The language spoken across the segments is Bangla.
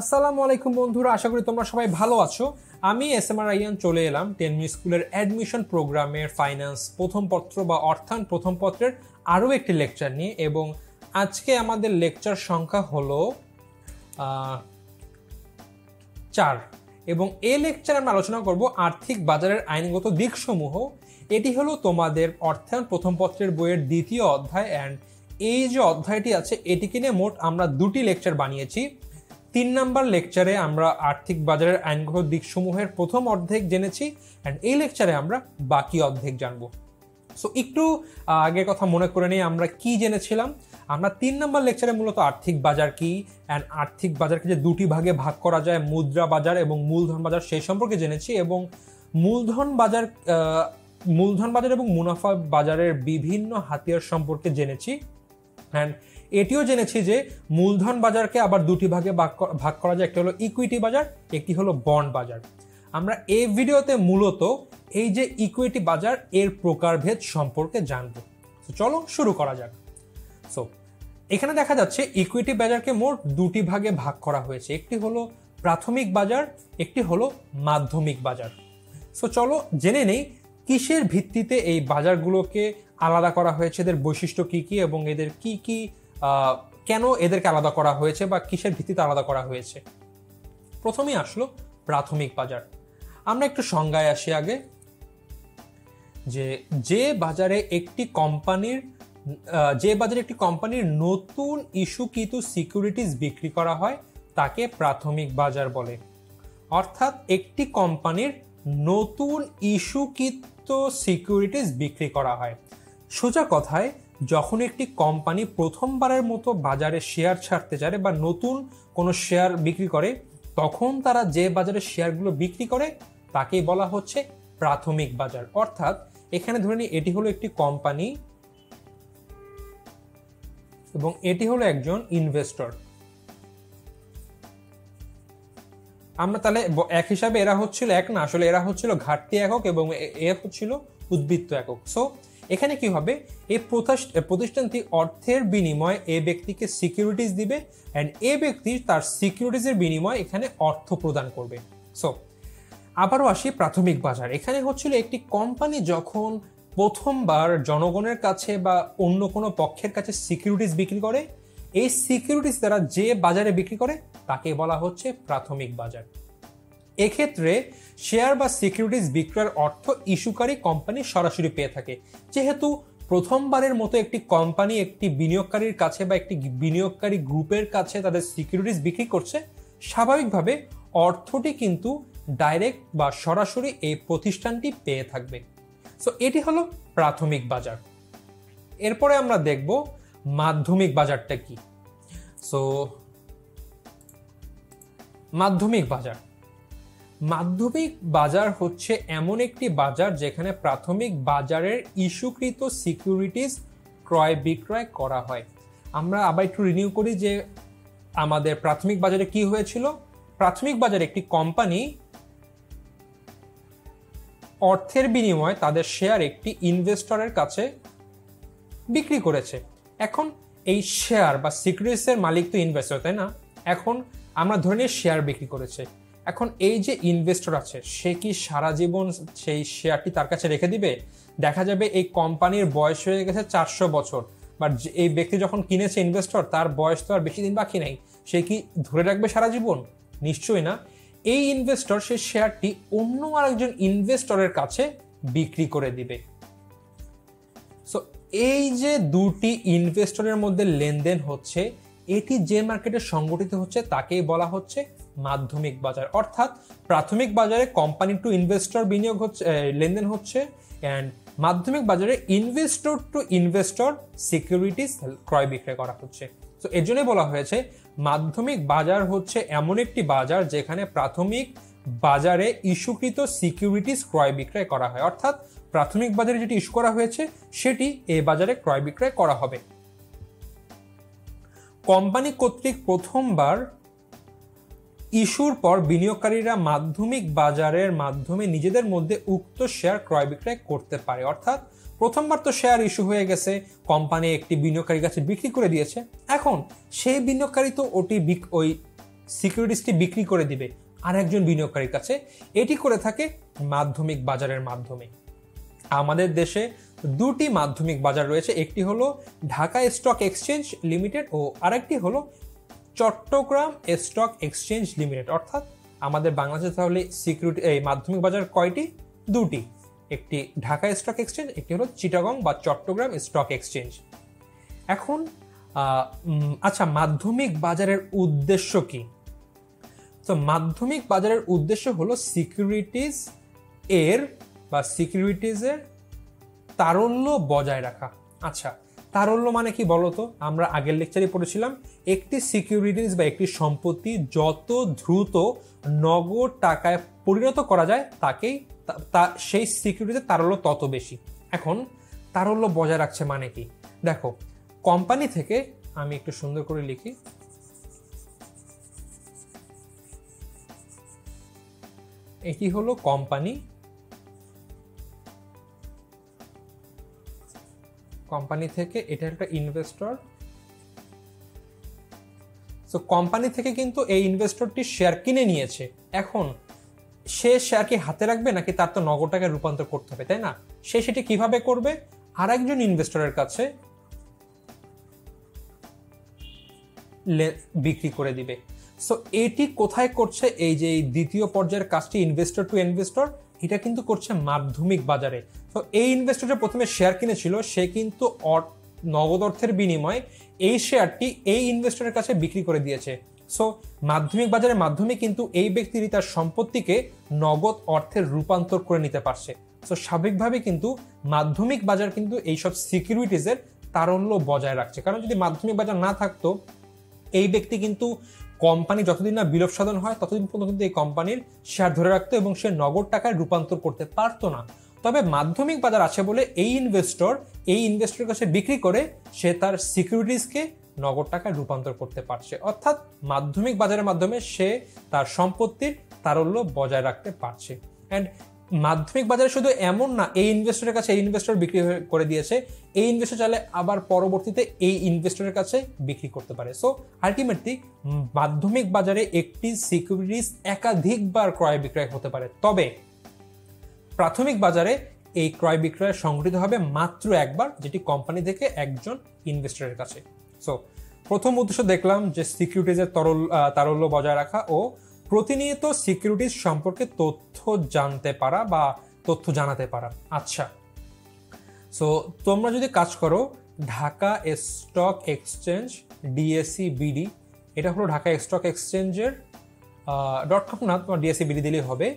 আসসালামু আলাইকুম বন্ধুরা, আশা করি তোমরা সবাই ভালো আছো। আমি এসএমআর রাইয়ান চলে এলাম টেনমি স্কুলের অ্যাডমিশন প্রোগ্রামের ফাইন্যান্স প্রথম পত্র বা অর্থায়ন প্রথম পত্রের আরও একটি লেকচার নিয়ে। এবং আজকে আমাদের লেকচার সংখ্যা হলো 4 এবং এই লেকচারে আমরা আলোচনা করব আর্থিক বাজারের আইনগত দিকসমূহ। এটি হলো তোমাদের অর্থায়ন প্রথম পত্রের বইয়ের দ্বিতীয় অধ্যায়। অ্যান্ড এই যে অধ্যায়টি আছে এটিকে নিয়ে মোট আমরা 2টি লেকচার বানিয়েছি। 3 নম্বর লেকচারে আমরা আর্থিক বাজারের আইনগত দিকসমূহের প্রথম অর্ধেক জেনেছি, অ্যান্ড এই লেকচারে আমরা বাকি অর্ধেক জানবো। সো একটু আগের কথা মনে করে নিই আমরা কি জেনেছিলাম। আমরা 3 নম্বর লেকচারে মূলত আর্থিক বাজার কি অ্যান্ড আর্থিক বাজারকে যে 2টি ভাগে ভাগ করা যায়, মুদ্রা বাজার এবং মূলধন বাজার, সেই সম্পর্কে জেনেছি। এবং মূলধন বাজার এবং মুনাফা বাজারের বিভিন্ন হাতিয়ার সম্পর্কে জেনেছি। অ্যান্ড এটিও জেনেছি যে মূলধন বাজারকে আবার 2টি ভাগে ভাগ করা যায়, একটি হলো ইকুইটি বাজার, একটি হলো বন্ড বাজার। আমরা এই ভিডিওতে মূলত এই যে ইকুইটি বাজার এর প্রকারভেদ সম্পর্কে জানব। চলো শুরু করা যাক। সো এখানে দেখা যাচ্ছে ইকুইটি বাজারকে মোট 2টি ভাগে ভাগ করা হয়েছে, একটি হলো প্রাথমিক বাজার, একটি হলো মাধ্যমিক বাজার। সো চলো জেনে নেই কিসের ভিত্তিতে এই বাজারগুলোকে আলাদা করা হয়েছে, এদের বৈশিষ্ট্য কি কি এবং এদের কি কি কেন এদেরকে আলাদা করা হয়েছে বা কিসের ভিত্তিতে আলাদা করা হয়েছে। প্রথমেই আসলো প্রাথমিক বাজার। আমরা একটু সংজ্ঞায় আসি আগে, যে বাজারে একটি কোম্পানির নতুন ইস্যুকৃত সিকিউরিটিজ বিক্রি করা হয় তাকে প্রাথমিক বাজার বলে। অর্থাৎ একটি কোম্পানির নতুন ইস্যুকৃত সিকিউরিটিজ বিক্রি করা হয়। সোজা কথায়, যখন একটি কোম্পানি প্রথমবারের মতো বাজারে শেয়ার ছাড়তে চায় বা নতুন কোনো শেয়ার বিক্রি করে, তখন তারা যে বাজারে শেয়ারগুলো বিক্রি করে তাকেই বলা হচ্ছে প্রাথমিক বাজার। অর্থাৎ এখানে ধরে নিই এটি হলো একটি কোম্পানি এবং এটি হলো একজন ইনভেস্টর। আমরা তাহলে এক হিসাবে এরা হচ্ছিল এক না, আসলে এরা হচ্ছিল ঘাটতি একক এবং এর হচ্ছিল উদ্বৃত্ত একক। সো এখানে কি হবে, এই প্রতিষ্ঠানটি অর্থের বিনিময়ে এ ব্যক্তিকে সিকিউরিটিজ দিবে অ্যান্ড এ ব্যক্তি তার সিকিউরিটিজের বিনিময়ে এখানে অর্থ প্রদান করবে। সো আবারও আসি প্রাথমিক বাজার। এখানে হচ্ছিল একটি কোম্পানি যখন প্রথমবার জনগণের কাছে বা অন্য কোনো পক্ষের কাছে সিকিউরিটিজ বিক্রি করে, এই সিকিউরিটিজ দ্বারা যে বাজারে বিক্রি করে তাকে বলা হচ্ছে প্রাথমিক বাজার। এক্ষেত্রে শেয়ার বা সিকিউরিটিজ বিক্রয়ের অর্থ ইস্যুকারী কোম্পানি সরাসরি পেয়ে থাকে। যেহেতু প্রথমবারের মতো একটি কোম্পানি একটি বিনিয়োগকারীর কাছে বা একটি বিনিয়োগকারী গ্রুপের কাছে তাদের সিকিউরিটিজ বিক্রি করছে, স্বাভাবিকভাবে অর্থটি কিন্তু ডাইরেক্ট বা সরাসরি এই প্রতিষ্ঠানটি পেয়ে থাকবে। সো এটি হলো প্রাথমিক বাজার। এরপরে আমরা দেখব মাধ্যমিক বাজারটা কি। সো মাধ্যমিক বাজার হচ্ছে এমন একটি বাজার যেখানে প্রাথমিক বাজারের ইস্যুকৃত সিকিউরিটিজ ক্রয় বিক্রয় করা হয়। আমরা আবার একটু রিনিউ করি যে আমাদের প্রাথমিক বাজারে কি হয়েছিল। প্রাথমিক বাজারে একটি কোম্পানি অর্থের বিনিময়ে তাদের শেয়ার একটি ইনভেস্টরের কাছে বিক্রি করেছে। এখন এই শেয়ার বা সিকিউরিটিজের মালিক তো ইনভেস্টর, তাই না? এখন আমরা ধরে নিই শেয়ার বিক্রি করেছে। এখন এই যে ইনভেস্টর আছে সে কি সারা জীবন সেই শেয়ারটি তার কাছে রেখে দিবে? দেখা যাবে এই কোম্পানির বয়স হয়ে গেছে 400 বছর, বাট এই ব্যক্তি যখন কিনেছে ইনভেস্টর, তার বয়স তো আর বেশি দিন বাকি নাই, সে কি ধরে রাখবে সারা জীবন? নিশ্চয়ই না। এই ইনভেস্টর সে শেয়ারটি অন্য আরেকজন ইনভেস্টরের কাছে বিক্রি করে দিবে। সো এই যে 2টি ইনভেস্টরের মধ্যে লেনদেন হচ্ছে, এটি যে মার্কেটে সংগঠিত হচ্ছে তাকেই বলা হচ্ছে মাধ্যমিক বাজার। অর্থাৎ প্রাথমিক বাজারে কোম্পানি টু ইনভেস্টর বিনিয়োগ হচ্ছে, লেনদেন হচ্ছে, অ্যান্ড মাধ্যমিক বাজারে ইনভেস্টর টু ইনভেস্টর সিকিউরিটিজ ক্রয় বিক্রয় করা হচ্ছে। তো এর জন্যই বলা হয়েছে মাধ্যমিক বাজার হচ্ছে এমন একটি বাজার যেখানে প্রাথমিক বাজারে ইস্যুকৃত সিকিউরিটিজ ক্রয় বিক্রয় করা হয়। অর্থাৎ প্রাথমিক বাজারে যেটি ইস্যু করা হয়েছে সেটি এই বাজারে ক্রয় বিক্রয় করা হবে। কোম্পানি কর্তৃক প্রথমবার ইস্যুর পর বিনিয়োগকারীরা মাধ্যমিক বাজারের মাধ্যমে নিজেদের মধ্যে উক্ত শেয়ার ক্রয় বিক্রয় করতে পারে। অর্থাৎ প্রথমবার তো শেয়ার ইস্যু হয়ে গেছে, কোম্পানি একটি বিনিয়োগকারীর কাছে বিক্রি করে দিয়েছে, এখন সেই বিনিয়োগকারী তো ওই সিকিউরিটিসটি বিক্রি করে দিবে আরেকজন বিনিয়োগকারীর কাছে। এটি করে থাকে মাধ্যমিক বাজারের মাধ্যমে। আমাদের দেশে দুটি মাধ্যমিক বাজার রয়েছে, একটি হলো ঢাকা স্টক এক্সচেঞ্জ লিমিটেড ও আরেকটি হলো চট্টগ্রাম স্টক এক্সচেঞ্জ লিমিটেড। অর্থাৎ আমাদের বাংলাদেশে তাহলে সিকিউরিটি এই মাধ্যমিক বাজার কয়টি? দুটি, একটি ঢাকা স্টক এক্সচেঞ্জ, একটি হলো চিটাগং বা চট্টগ্রাম স্টক এক্সচেঞ্জ। এখন আচ্ছা, মাধ্যমিক বাজারের উদ্দেশ্য কি? তো মাধ্যমিক বাজারের উদ্দেশ্য হলো সিকিউরিটিজের তারল্য বজায় রাখা। আচ্ছা, তারল্য মানে কি বলতো? আমরা আগের লেকচারে পড়েছিলাম, একটি সিকিউরিটিজ বা একটি সম্পত্তি যত দ্রুত নগদ টাকায় পরিণত করা যায় তাকেই সেই সিকিউরিটিজের তারল্য তত বেশি। এখন তারল্য বজায় রাখছে মানে কি? দেখো, কোম্পানি থেকে, আমি একটু সুন্দর করে লিখি, এটি হলো কোম্পানি। কোম্পানি থেকে এটা একটা ইনভেস্টর। তো কোম্পানি থেকে কিন্তু এই ইনভেস্টরটি শেয়ার কিনে নিয়েছে। এখন সে শেয়ার কি হাতে রাখবে নাকি তার তো নগদ টাকায় রূপান্তর করতে হবে, তাই না? সে সেটি কিভাবে করবে? আরেকজন ইনভেস্টরের কাছে বিক্রি করে দিবে। সো এটি কোথায় করছে? এই যে দ্বিতীয় পর্যায়ের কাজটি, ইনভেস্টর টু ইনভেস্টর, এটা কিন্তু করছে মাধ্যমিক বাজারে। তো এই ইনভেস্টর প্রথমে শেয়ার কিনেছিল, সে কিন্তু নগদ অর্থের বিনিময়ে এই শেয়ারটি এই ইনভেস্টরের কাছে বিক্রি করে দিয়েছে। সো মাধ্যমিক বাজারের মাধ্যমে কিন্তু এই ব্যক্তিটি তার সম্পত্তিকে নগদ অর্থের রূপান্তর করে নিতে পারছে। সো স্বাভাবিকভাবে কিন্তু মাধ্যমিক বাজার কিন্তু এইসব সিকিউরিটিজের তারল্য বজায় রাখছে। কারণ যদি মাধ্যমিক বাজার না থাকতো, এই ব্যক্তি কিন্তু কোম্পানি যতদিন না বিলোপ সাধন হয় ততদিন পর্যন্ত কিন্তু এই কোম্পানির শেয়ার ধরে রাখতো এবং সে নগদ টাকায় রূপান্তর করতে পারতো না। তবে মাধ্যমিক বাজার আছে বলে এই ইনভেস্টরের কাছে বিক্রি করে সে তার সিকিউরিটিজকে নগদ টাকায় রূপান্তর করতে পারছে। অর্থাৎ মাধ্যমিক বাজারের মাধ্যমে সে তার সম্পত্তির তারল্য বজায় রাখতে পারছে। অ্যান্ড মাধ্যমিক বাজারে শুধু এমন না, এই ইনভেস্টরের কাছে এই ইনভেস্টর বিক্রি করে দিয়েছে, এই ইনভেস্টর চাইলে আবার পরবর্তীতে এই ইনভেস্টরের কাছে বিক্রি করতে পারে। সো আলটিমেটলি মাধ্যমিক বাজারে একটি সিকিউরিটিজ একাধিকবার ক্রয় বিক্রয় হতে পারে। তবে প্রাথমিক বাজারে এই ক্রয় বিক্রয় সংঘটিত হবে মাত্র একবার, যেটি কোম্পানি থেকে একজন ইনভেস্টরের কাছে। সো প্রথম উদ্দেশ্য দেখলাম যে সিকিউরিটিজের তারল্য বজায় রাখা ও প্রতিনিয়ত সিকিউরিটিজ সম্পর্কে তথ্য জানতে পারা বা তথ্য জানাতে পারা। আচ্ছা, সো তোমরা যদি কাজ করো Dhaka stock exchange DSC BD, এটা হলো ঢাকা স্টক এক্সচেঞ্জের .com না, তোমার ডিএসসি বিডি দিলেই হবে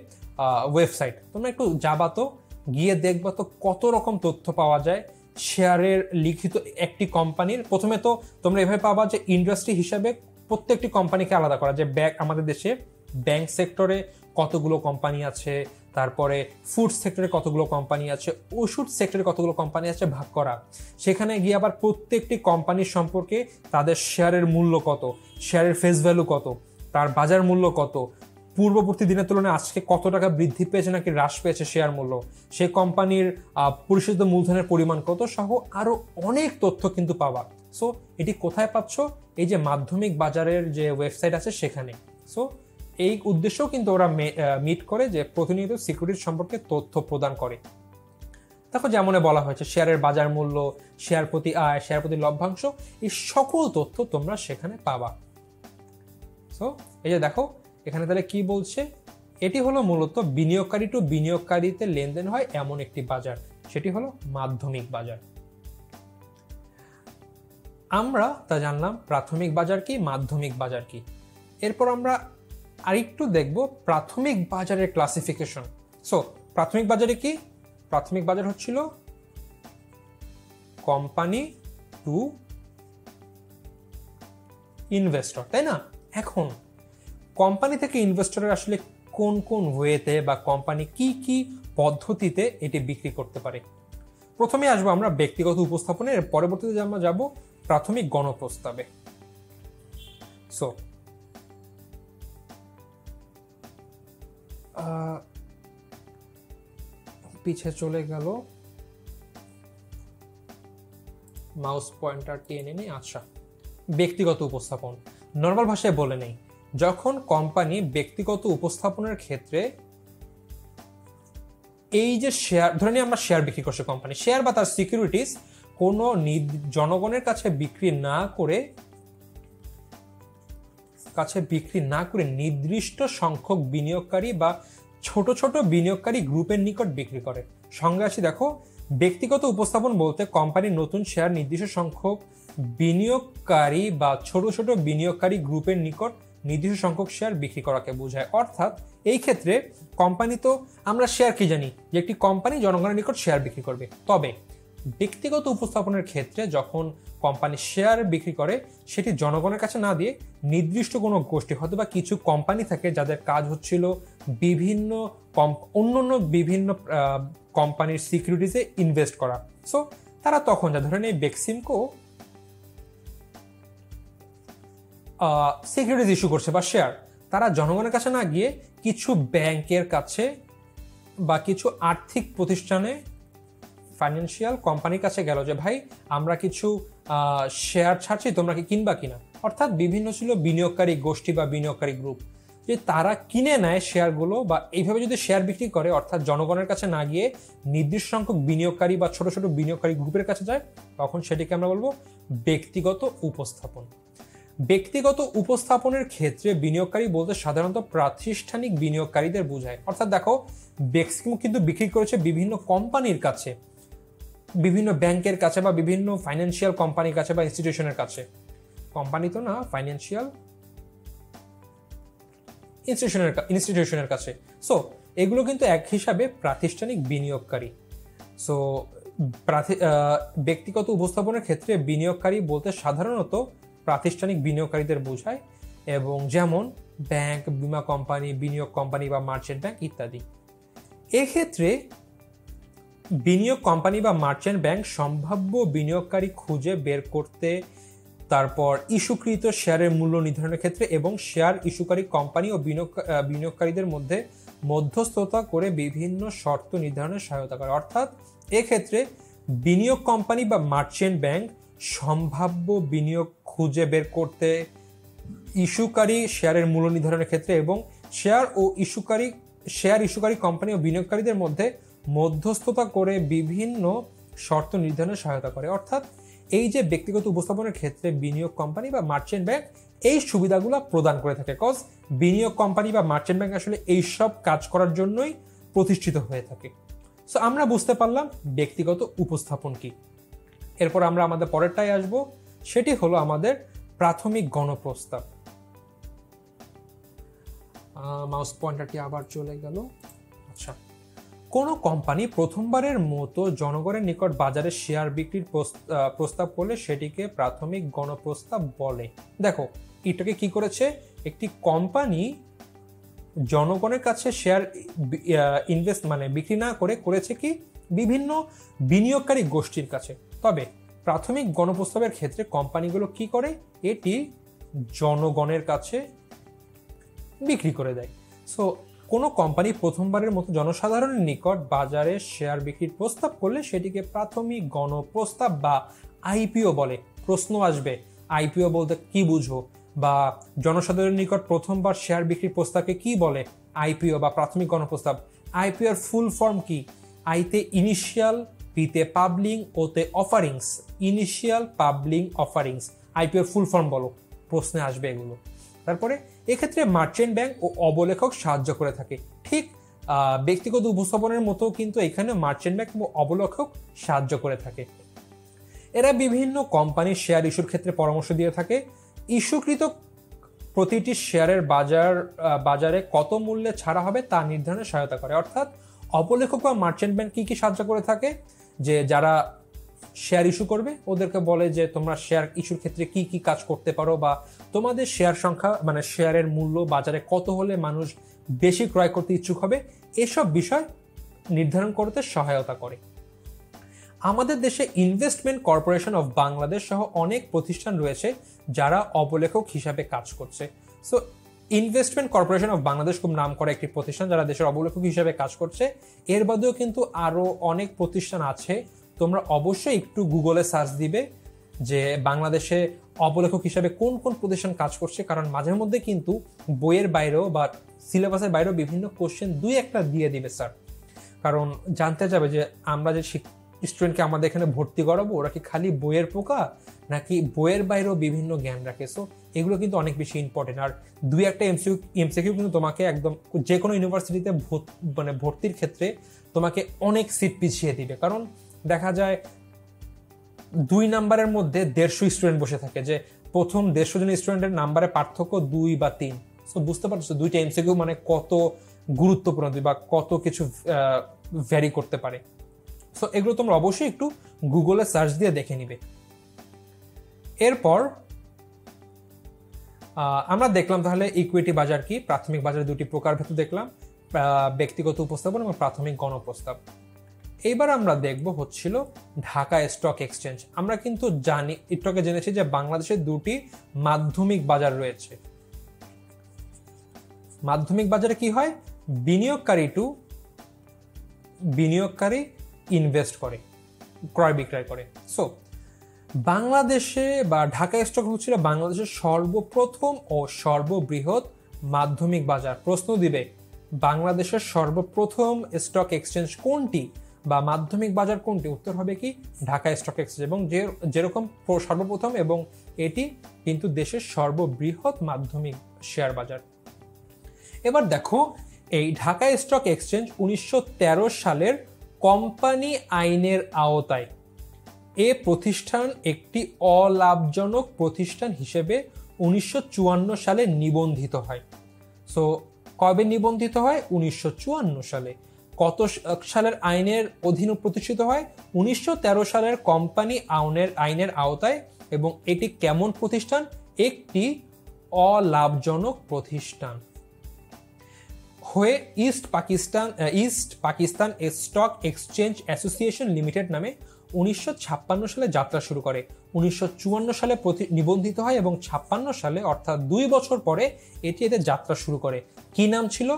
ওয়েবসাইট। তোমরা একটু যাবা তো, গিয়ে দেখবা তো কত রকম তথ্য পাওয়া যায় শেয়ারের লিখিত একটি কোম্পানির। প্রথমে তো তোমরা এভাবে পাবা যে ইন্ডাস্ট্রি হিসাবে প্রত্যেকটি কোম্পানিকে আলাদা করা, যে আমাদের দেশে ব্যাংক সেক্টরে কতগুলো কোম্পানি আছে, তারপরে ফুড সেক্টরে কতগুলো কোম্পানি আছে, ওষুধ সেক্টরে কতগুলো কোম্পানি আছে ভাগ করা। সেখানে গিয়ে আবার প্রত্যেকটি কোম্পানির সম্পর্কে তাদের শেয়ারের মূল্য কত, শেয়ারের ফেস ভ্যালু কত, তার বাজার মূল্য কত, পূর্ববর্তী দিনের তুলনায় আজকে কত টাকা বৃদ্ধি পেয়েছে নাকি হ্রাস পেয়েছে শেয়ার মূল্য, সেই কোম্পানির পরিশোধিত মূলধনের পরিমাণ কত সহ আরো অনেক তথ্য কিন্তু পাওয়া। সো এটি কোথায় পাচ্ছ? এই যে মাধ্যমিক বাজারের যে ওয়েবসাইট আছে সেখানে। সো এই উদ্দেশ্যও কিন্তু ওরা মিট করে যে প্রতিনিয়ত সিকিউরিটি সম্পর্কে তথ্য প্রদান করে। দেখো যেমন বলা হয়েছে শেয়ারের বাজার মূল্য, শেয়ার প্রতি আয়, শেয়ার প্রতি লভ্যাংশ, এই সকল তথ্য তোমরা সেখানে পাবা। সো এই যে দেখো এখানে তাহলে কি বলছে, এটি হলো মূলত বিনিয়োগকারী টু বিনিয়োগকারীতে লেনদেন হয় এমন একটি বাজার, সেটি হলো মাধ্যমিক বাজার। আমরা তা জানলাম প্রাথমিক বাজার কি, মাধ্যমিক বাজার কি। এরপর আমরা আরেকটু দেখব প্রাথমিক বাজারের ক্লাসিফিকেশন। সো প্রাথমিক বাজারে কি? প্রাথমিক বাজার হচ্ছিল কোম্পানি টু ইনভেস্টর, তাই না? এখন কোম্পানি থেকে ইনভেস্টরের আসলে কোন কোন ওয়েতে বা কোম্পানি কি কি পদ্ধতিতে এটি বিক্রি করতে পারে। প্রথমে আসবো আমরা ব্যক্তিগত উপস্থাপনে, এর পরবর্তীতে আমরা যাব প্রাথমিক গণপ্রস্তাবে। সো পিছে চলে গেল, মাউস পয়েন্টার টেনে নেই। আচ্ছা, ব্যক্তিগত উপস্থাপন নর্মাল ভাষায় বলে নেই। যখন কোম্পানি ব্যক্তিগত উপস্থাপনের ক্ষেত্রে এই যে শেয়ার, ধরে নিই আমরা শেয়ার বিক্রি করছে কোম্পানি, শেয়ার বা তার সিকিউরিটিজ কোনো জনগণের কাছে বিক্রি না করে নির্দিষ্ট সংখ্যক বিনিয়োগকারী বা ছোট ছোট বিনিয়োগকারী গ্রুপের নিকট বিক্রি করে। সঙ্গে আসি দেখো, ব্যক্তিগত উপস্থাপন বলতে কোম্পানির নতুন শেয়ার নির্দিষ্ট সংখ্যক বিনিয়োগকারী বা ছোট ছোট বিনিয়োগকারী গ্রুপের নিকট নির্দিষ্ট সংখ্যক শেয়ার বিক্রি করাকে বোঝায়। অর্থাৎ এই ক্ষেত্রে কোম্পানি, তো আমরা শেয়ার কি জানি যে একটি কোম্পানি জনগণের নিকট শেয়ার বিক্রি করবে, তবে ব্যক্তিগত উপস্থাপনের ক্ষেত্রে যখন কোম্পানি শেয়ার বিক্রি করে সেটি জনগণের কাছে না দিয়ে নির্দিষ্ট কোনো গোষ্ঠী, হয়তো বা কিছু কোম্পানি থাকে যাদের কাজ হচ্ছিল বিভিন্ন অন্যান্য বিভিন্ন কোম্পানির সিকিউরিটিজে ইনভেস্ট করা। সো তারা তখন, যা ধরেন এই বেক্সিমকো সিকিউরিটিজ ইস্যু করছে বা শেয়ার, তারা জনগণের কাছে না গিয়ে কিছু ব্যাংকের কাছে বা কিছু আর্থিক প্রতিষ্ঠানে, ফাইন্যান্সিয়াল কোম্পানির কাছে গেল যে ভাই আমরা কিছু শেয়ার ছাড়ছি, তোমরা কি কিনবা কিনা। অর্থাৎ বিভিন্ন ছিল বিনিয়োগকারী গোষ্ঠী বা বিনিয়োগকারী গ্রুপ, যে তারা কিনে নেয় শেয়ারগুলো, বা এইভাবে যদি শেয়ার বিক্রি করে, অর্থাৎ জনগণের কাছে না গিয়ে নির্দিষ্ট সংখ্যক বিনিয়োগকারী বা ছোট ছোট বিনিয়োগকারী গ্রুপের কাছে যায়, তখন সেটিকে আমরা বলবো ব্যক্তিগত উপস্থাপন। ব্যক্তিগত উপস্থাপনের ক্ষেত্রে বিনিয়োগকারী বলতে সাধারণত প্রাতিষ্ঠানিক বিনিয়োগকারীদের বোঝায়। অর্থাৎ দেখো, বেক্সিমকো কিন্তু বিক্রি করেছে বিভিন্ন কোম্পানির কাছে, বিভিন্ন ব্যাংকের কাছে বা বিভিন্ন ফাইন্যান্সিয়াল কোম্পানির কাছে বা কোম্পানি তো না, ফাইন্যান্সিয়াল ইনস্টিটিউশনের কাছে। সো এগুলো কিন্তু এক হিসাবে প্রাতিষ্ঠানিক বিনিয়োগকারী। সো ব্যক্তিগত উপস্থাপনের ক্ষেত্রে বিনিয়োগকারী বলতে সাধারণত প্রাতিষ্ঠানিক বিনিয়োগকারীদের বোঝায়, এবং যেমন ব্যাংক, বীমা কোম্পানি, বিনিয়োগ কোম্পানি বা মার্চেন্ট ব্যাংক ইত্যাদি। এক্ষেত্রে বিনিয়োগ কোম্পানি বা মার্চেন্ট ব্যাংক সম্ভাব্য বিনিয়োগকারী খুঁজে বের করতে, তারপর ইস্যুকৃত শেয়ারের মূল্য নির্ধারণের ক্ষেত্রে এবং শেয়ার ইস্যুকারী কোম্পানি ও বিনিয়োগকারীদের মধ্যে মধ্যস্থতা করে বিভিন্ন শর্ত নির্ধারণে সহায়তা করে। অর্থাৎ এক্ষেত্রে বিনিয়োগ কোম্পানি বা মার্চেন্ট ব্যাংক সম্ভাব্য বিনিয়োগ খুঁজে বের করতে, ইস্যুকারী শেয়ারের মূল্য নির্ধারণের ক্ষেত্রে এবং শেয়ার ইস্যুকারী কোম্পানি ও বিনিয়োগকারীদের মধ্যে মধ্যস্থতা করে বিভিন্ন শর্ত নির্ধারণে সহায়তা করে। অর্থাৎ এই যে ব্যক্তিগত উপস্থাপনের ক্ষেত্রে বিনিয়োগ কোম্পানি বা মার্চেন্ট ব্যাংক এই সুবিধাগুলো প্রদান করে থাকে, কজ বিনিয়োগ কোম্পানি বা মার্চেন্ট ব্যাংক আসলে এইসব কাজ করার জন্যই প্রতিষ্ঠিত হয়ে থাকে। সো আমরা বুঝতে পারলাম ব্যক্তিগত উপস্থাপন কি। এরপর আমরা আমাদের পরেরটায় আসবো, সেটি হলো আমাদের প্রাথমিক গণপ্রস্তাব। মাউস পয়েন্টারটি আবার চলে গেল। আচ্ছা, কোনো কোম্পানি প্রথমবারের মতো জনগণের নিকট বাজারে শেয়ার বিক্রির প্রস্তাব করলে সেটিকে প্রাথমিক গণপ্রস্তাব বলে। দেখো এটাকে কি করেছে, একটি কোম্পানি জনগণের কাছে শেয়ার বিক্রি না করে করেছে কি বিভিন্ন বিনিয়োগকারী গোষ্ঠীর কাছে। তবে প্রাথমিক গণপ্রস্তাবের ক্ষেত্রে কোম্পানিগুলো কি করে, এটি জনগণের কাছে বিক্রি করে দেয়। সো কোনো কোম্পানি প্রথমবারের মতো জনসাধারণের নিকট বাজারে শেয়ার বিক্রির প্রস্তাব করলে সেটিকে প্রাথমিক গণপ্রস্তাব বা আইপিও বলে। প্রশ্ন আসবে, আইপিও বলতে কি বুঝো, বা জনসাধারণের নিকট প্রথমবার শেয়ার বিক্রির প্রস্তাবকে কি বলে, আইপিও বা প্রাথমিক গণপ্রস্তাব। আইপিওর ফুল ফর্ম কি? আইতে ইনিশিয়াল, পিতে পাবলিং, ওতে অফারিংস। ইনিশিয়াল পাবলিং অফারিংস, আইপিওর ফুল ফর্ম বলো, প্রশ্নে আসবে এগুলো। তারপরে এক্ষেত্রে মার্চেন্ট ব্যাংক ও অবলেখক সাহায্য করে থাকে। ঠিক ব্যক্তিগত উপস্থাপনের মতো কিন্তু এখানে মার্চেন্ট ব্যাংক ও অবলেখক সাহায্য করে থাকে। এরা বিভিন্ন কোম্পানির শেয়ার ইস্যুর ক্ষেত্রে পরামর্শ দিয়ে থাকে। ইস্যুকৃত প্রতিটি শেয়ারের বাজারে কত মূল্যে ছাড়া হবে তা নির্ধারণে সহায়তা করে। অর্থাৎ অবলেখক বা মার্চেন্ট ব্যাংক কি সাহায্য করে থাকে, যে যারা শেয়ার ইস্যু করবে ওদেরকে বলে যে তোমরা শেয়ার ইস্যুর ক্ষেত্রে কি কি কাজ করতে পারো, বা তোমাদের শেয়ার সংখ্যা শেয়ারের মূল্য বাজারে কত হলে মানুষ বেশি ক্রয় করতে ইচ্ছুক হবে, এসব বিষয় নির্ধারণ করতে সহায়তা করে। আমাদের দেশে ইনভেস্টমেন্ট কর্পোরেশন অফ বাংলাদেশ সহ অনেক প্রতিষ্ঠান রয়েছে যারা অবলেখক হিসাবে কাজ করছে। So investment corporation of Bangladesh খুব নাম করা একটি প্রতিষ্ঠান যারা দেশের অবলেখক হিসাবে কাজ করছে। এর বাদেও কিন্তু আরো অনেক প্রতিষ্ঠান আছে, তোমরা অবশ্যই একটু গুগলে সার্চ দিবে যে বাংলাদেশে অবলেখক হিসাবে কোন কোন প্রতিষ্ঠান কাজ করছে, কারণ মাঝে মধ্যে কিন্তু বইয়ের বাইরেও বা সিলেবাসের বাইরেও বিভিন্ন কোশ্চেন দুই একটা দিয়ে দিবে স্যার, কারণ জানতে যাবে যে আমরা যে স্টুডেন্টকে আমাদের এখানে ভর্তি করাবো ওরা কি খালি বইয়ের পোকা নাকি বইয়ের বাইরেও বিভিন্ন জ্ঞান রাখে। সো এগুলো কিন্তু অনেক বেশি ইম্পর্টেন্ট। আর দুই একটা এমসিকিউ কিন্তু তোমাকে একদম যে কোনো ইউনিভার্সিটিতে মানে ভর্তির ক্ষেত্রে তোমাকে অনেক সিট পিছিয়ে দিবে, কারণ দেখা যায় 2 নাম্বারের মধ্যে 150 স্টুডেন্ট বসে থাকে, যে প্রথম 150 জন স্টুডেন্টের নাম্বারে পার্থক্য 2 বা 3। সো বুঝতে পারছো দুইটা এমসিকিউ মানে কত গুরুত্বপূর্ণ বা কত কিছু ভ্যারি করতে পারে। সো এগুলো তোমরা অবশ্যই একটু গুগলে সার্চ দিয়ে দেখে নিবে। এরপর আমরা দেখলাম তাহলে ইকুইটি বাজার কি, প্রাথমিক বাজারের দুটি প্রকারভেদ দেখলাম, ব্যক্তিগত উপস্থাপন এবং প্রাথমিক গণপ্রস্তাব। এইবার আমরা দেখব হচ্ছিল ঢাকা স্টক এক্সচেঞ্জ। আমরা কিন্তু জানি একটু আগে জেনেছি যে বাংলাদেশে দুটি মাধ্যমিক বাজার রয়েছে। মাধ্যমিক বাজারে কি হয়, বিনিয়োগকারী ইনভেস্ট করে, ক্রয় বিক্রয় করে। সো বাংলাদেশে বা ঢাকা স্টক হচ্ছিল বাংলাদেশের সর্বপ্রথম ও সর্ববৃহৎ মাধ্যমিক বাজার। প্রশ্ন দিবে বাংলাদেশের সর্বপ্রথম স্টক এক্সচেঞ্জ কোনটি বা মাধ্যমিক বাজার কোনটি, উত্তর হবে কি ঢাকা স্টক এক্সচেঞ্জ। এবং যেরকম সর্বপ্রথম এবং এটি কিন্তু দেশের সর্ববৃহৎ মাধ্যমিক শেয়ার বাজার। এবার দেখো এই ঢাকা স্টক এক্সচেঞ্জ 1913 সালের কোম্পানি আইনের আওতায় এ প্রতিষ্ঠান একটি অলাভজনক প্রতিষ্ঠান হিসেবে 1954 সালে নিবন্ধিত হয়। সো কবে নিবন্ধিত হয়, 1954 সালে। কত সালের আইনের অধীনে প্রতিষ্ঠিত হয়, 1913 সালের কোম্পানি আইনের আওতায়। এবং এটি কেমন প্রতিষ্ঠান, একটি অলাভজনক প্রতিষ্ঠান হয়ে east Pakistan stock exchange association limited নামে 1956 সালে যাত্রা শুরু করে। 1954 সালে নিবন্ধিত হয় এবং 56 সালে অর্থাৎ 2 বছর পরে এতে যাত্রা শুরু করে। কি নাম ছিল,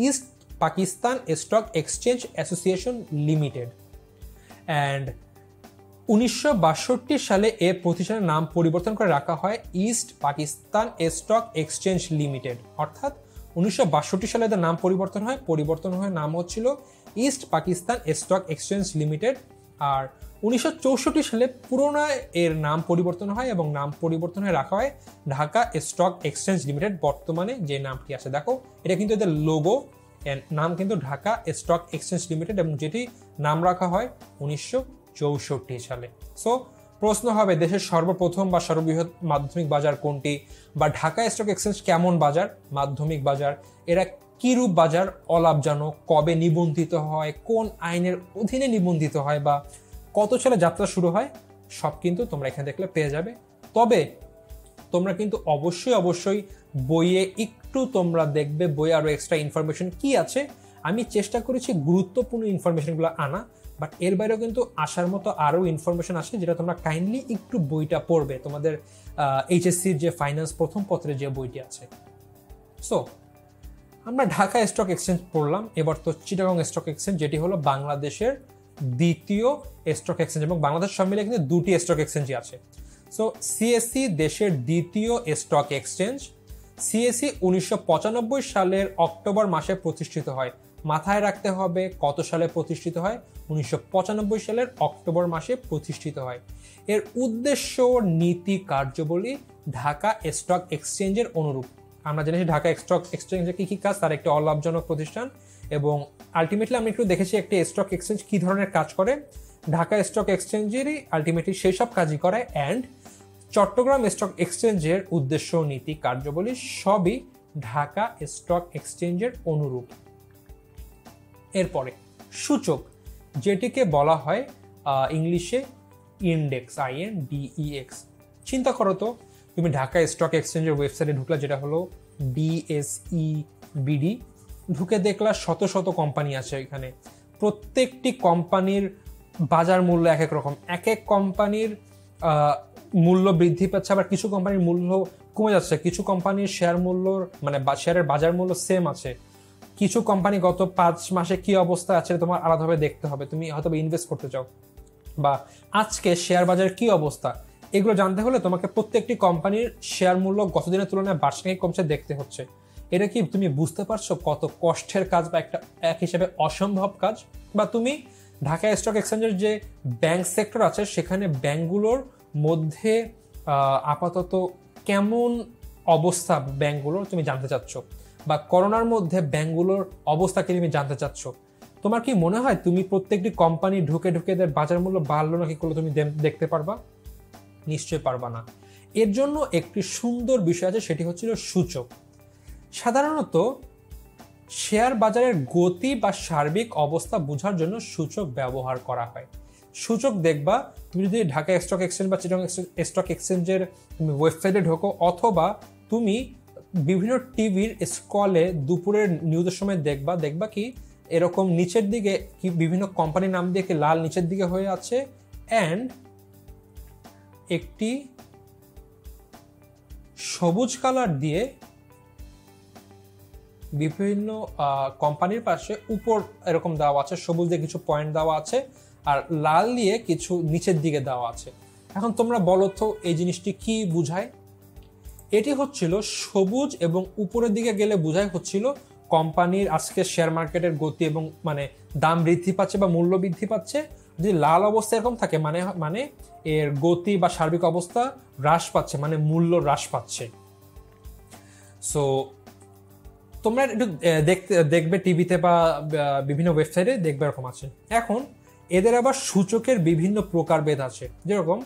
East Pakistan stock exchange association limited. And 1962 সালে এ প্রতিষ্ঠানের নাম পরিবর্তন করে রাখা হয় East Pakistan stock exchange limited. অর্থাৎ 1962 সালে এদের নাম পরিবর্তন হয় নাম হচ্ছিল East Pakistan stock exchange limited. আর 1964 সালে পুনরায় এর নাম পরিবর্তন হয় এবং নাম পরিবর্তন হয়ে রাখা হয় ঢাকা স্টক এক্সচেঞ্জ লিমিটেড। বর্তমানে যে নামটি আছে দেখো এটা কিন্তু এদের লোগো, নাম কিন্তু ঢাকা স্টক এক্সচেঞ্জ লিমিটেড এবং যেটি নাম রাখা হয় 1964 সালে। সো প্রশ্ন হবে দেশের সর্বপ্রথম বা সর্ববৃহৎ মাধ্যমিক বাজার কোনটি, বা ঢাকা স্টক এক্সচেঞ্জ কেমন বাজার, মাধ্যমিক বাজার, এরা কিরূপ বাজার, অলাভজনক, কবে নিবন্ধিত হয়, কোন আইনের অধীনে নিবন্ধিত হয়, বা কত সালে যাত্রা শুরু হয়, সব কিন্তু তোমরা এখানে দেখলে পেয়ে যাবে। তবে তোমরা কিন্তু অবশ্যই বইয়ে একটু তোমরা দেখবে, বইয়ে আরো এক্সট্রা ইনফরমেশন কি আছে। আমি চেষ্টা করেছি গুরুত্বপূর্ণ ইনফরমেশনগুলো আনা, বাট এর বাইরেও কিন্তু আসার মতো আরও ইনফরমেশন আসে যেটা তোমরা কাইন্ডলি একটু বইটা পড়বে, তোমাদের এইচএসসির যে ফাইন্যান্স প্রথম পত্রের যে বইটি আছে। সো আমরা ঢাকা স্টক এক্সচেঞ্জ পড়লাম, এবার তো চিটাগং স্টক এক্সচেঞ্জ, যেটি হলো বাংলাদেশের দ্বিতীয় স্টক এক্সচেঞ্জ, এবং বাংলাদেশ সব মিলে কিন্তু 2টি স্টক এক্সচেঞ্জই আছে। সো সিএসসি দেশের দ্বিতীয় স্টক এক্সচেঞ্জ। সিএসসি 1995 সালের অক্টোবর মাসে প্রতিষ্ঠিত হয়। মাথায় রাখতে হবে কত সালে প্রতিষ্ঠিত হয়, 1995 সালের অক্টোবর মাসে প্রতিষ্ঠিত হয়। এর উদ্দেশ্য, নীতি, কার্যাবলী ঢাকা স্টক এক্সচেঞ্জের অনুরূপ। আমরা জানি ঢাকা স্টক এক্সচেঞ্জের কি কাজ, তার একটি অলাভজনক প্রতিষ্ঠান, এবং আলটিমেটলি আমরা একটু দেখেছি একটি স্টক এক্সচেঞ্জ কি ধরনের কাজ করে। ঢাকা স্টক এক্সচেঞ্জেরই আলটিমেটলি সেই সব কাজই করে। অ্যান্ড চট্টগ্রাম স্টক এক্সচেঞ্জের উদ্দেশ্য, নীতি, কার্যাবলী সবই ঢাকা স্টক এক্সচেঞ্জের অনুরূপ। এরপরে সূচক, যেটিকে বলা হয় ইংলিশে ইন্ডেক্স, INDEX। চিন্তা করো তো, তুমি ঢাকা স্টক এক্সচেঞ্জের ওয়েবসাইটে ঢুকলা, যেটা হলো DSEBD, ঢুকে দেখলা শত শত কোম্পানি আছে এখানে। প্রত্যেকটি কোম্পানির বাজার মূল্য এক এক রকম, এক এক কোম্পানির মূল্য বৃদ্ধি পাচ্ছে, আবার কিছু কোম্পানির মূল্য কমে যাচ্ছে, কিছু কোম্পানির শেয়ার মূল্য মানে শেয়ারের বাজার মূল্য সেম আছে, কিছু কোম্পানি গত 5 মাসে কি অবস্থা আছে তোমার আলাদাভাবে দেখতে হবে। তুমি হয়তো ইনভেস্ট করতে চাও, বা আজকে শেয়ার বাজারের কি অবস্থা এগুলো জানতে হলে তোমাকে প্রত্যেকটি কোম্পানির শেয়ার মূল্য গত দিনের তুলনায় বার্ষিক কমছে দেখতে হচ্ছে। এটা কি তুমি বুঝতে পারছো কত কষ্টের কাজ বা একটা এক হিসেবে অসম্ভব কাজ? বা তুমি ঢাকা স্টক এক্সচেঞ্জের যে ব্যাংক সেক্টর আছে সেখানে ব্যাংকগুলোর মধ্যে আপাতত কেমন অবস্থা ব্যাংকগুলোর তুমি জানতে চাচ্ছ, বা করোনার মধ্যে ব্যাংকগুলোর অবস্থাকে তুমি জানতে চাচ্ছ। তোমার কি মনে হয় তুমি প্রত্যেকটি কোম্পানি ঢুকে ঢুকে এদের বাজার মূল্য বাড়লো নাকি করলো তুমি দেখতে পারবা? নিশ্চয়ই পারবা না। এর জন্য একটি সুন্দর বিষয় আছে, সেটি হচ্ছিল সূচক। সাধারণত শেয়ার বাজারের গতি বা সার্বিক অবস্থা বোঝার জন্য সূচক ব্যবহার করা হয়। সূচক দেখবা তুমি যদি ঢাকা স্টক এক্সচেঞ্জ বা চিটাগং স্টক এক্সচেঞ্জের তুমি ওয়েবসাইটে ঢোকো, অথবা তুমি বিভিন্ন টিভির স্ক্রলে দুপুরের নিউজের সময় দেখবা কি এরকম নিচের দিকে কি বিভিন্ন কোম্পানির নাম দিয়ে কি লাল নিচের দিকে হয়ে আছে, অ্যান্ড একটি সবুজ কালার দিয়ে বিভিন্ন কোম্পানির পাশে উপর এরকম দেওয়া আছে, সবুজ দিয়ে কিছু পয়েন্ট দেওয়া আছে আর লাল দিয়ে কিছু নিচের দিকে দেওয়া আছে। এখন তোমরা বলো তো এই জিনিসটি কি বুঝায়? এটি হচ্ছিল সবুজ এবং উপরের দিকে গেলে বোঝায় হচ্ছিল কোম্পানির আজকে শেয়ার মার্কেটের গতি এবং মানে দাম বৃদ্ধি পাচ্ছে বা মূল্য বৃদ্ধি পাচ্ছে। যদি লাল অবস্থা এরকম থাকে মানে এর গতি বা সার্বিক অবস্থা হ্রাস পাচ্ছে, মানে মূল্য হ্রাস পাচ্ছে। সো তোমরা একটু দেখবে টিভিতে বা বিভিন্ন ওয়েবসাইটে দেখবে এরকম আছে। এখন এদের আবার সূচকের বিভিন্ন প্রকারভেদ আছে, যেরকম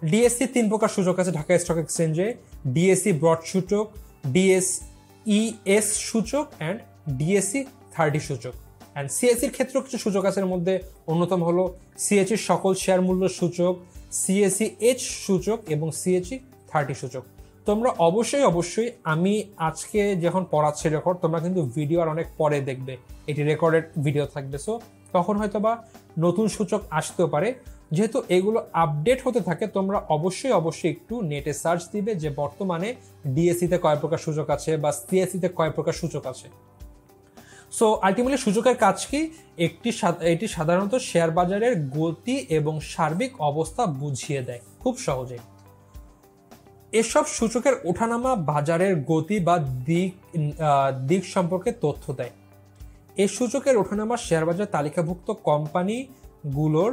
ডিএসসি 3 প্রকার সূচক আছে ঢাকা স্টক এক্সচেঞ্জে: ডিএসসি ব্রড সূচক, ডিএসইএস সূচক অ্যান্ড ডিএসসি 30 সূচক। অ্যান্ড সিএসির ক্ষেত্রেও কিছু সূচক আছে, এর মধ্যে অন্যতম হলো সিএসির সকল শেয়ার মূল্য সূচক, সিএসি এইচ সূচক এবং সিএসি 30 সূচক। তোমরা অবশ্যই আমি আজকে যখন পড়াচ্ছি রেকর্ড, তোমরা কিন্তু ভিডিও আর অনেক পরে দেখবে, এটি রেকর্ডেড ভিডিও থাকবে। সো তখন হয়তো বা নতুন সূচক আসতেও পারে। যেহেতু এগুলো আপডেট হতে থাকে, তোমরা অবশ্যই একটু নেটে সার্চ দিবে যে বর্তমানে ডিএসসিতে কয় প্রকার সূচক আছে বা সিএসিতে কয় প্রকার সূচক আছে। সো আলটিমেটলি সূচকের কাজ কি? এটি সাধারণত শেয়ার বাজারের গতি এবং সার্বিক অবস্থা বুঝিয়ে দেয় খুব সহজে। এসব সূচকের ওঠানামা বাজারের গতি বা দিক সম্পর্কে তথ্য দেয়। এই সূচকের ওঠানামা শেয়ার বাজার তালিকাভুক্ত কোম্পানিগুলোর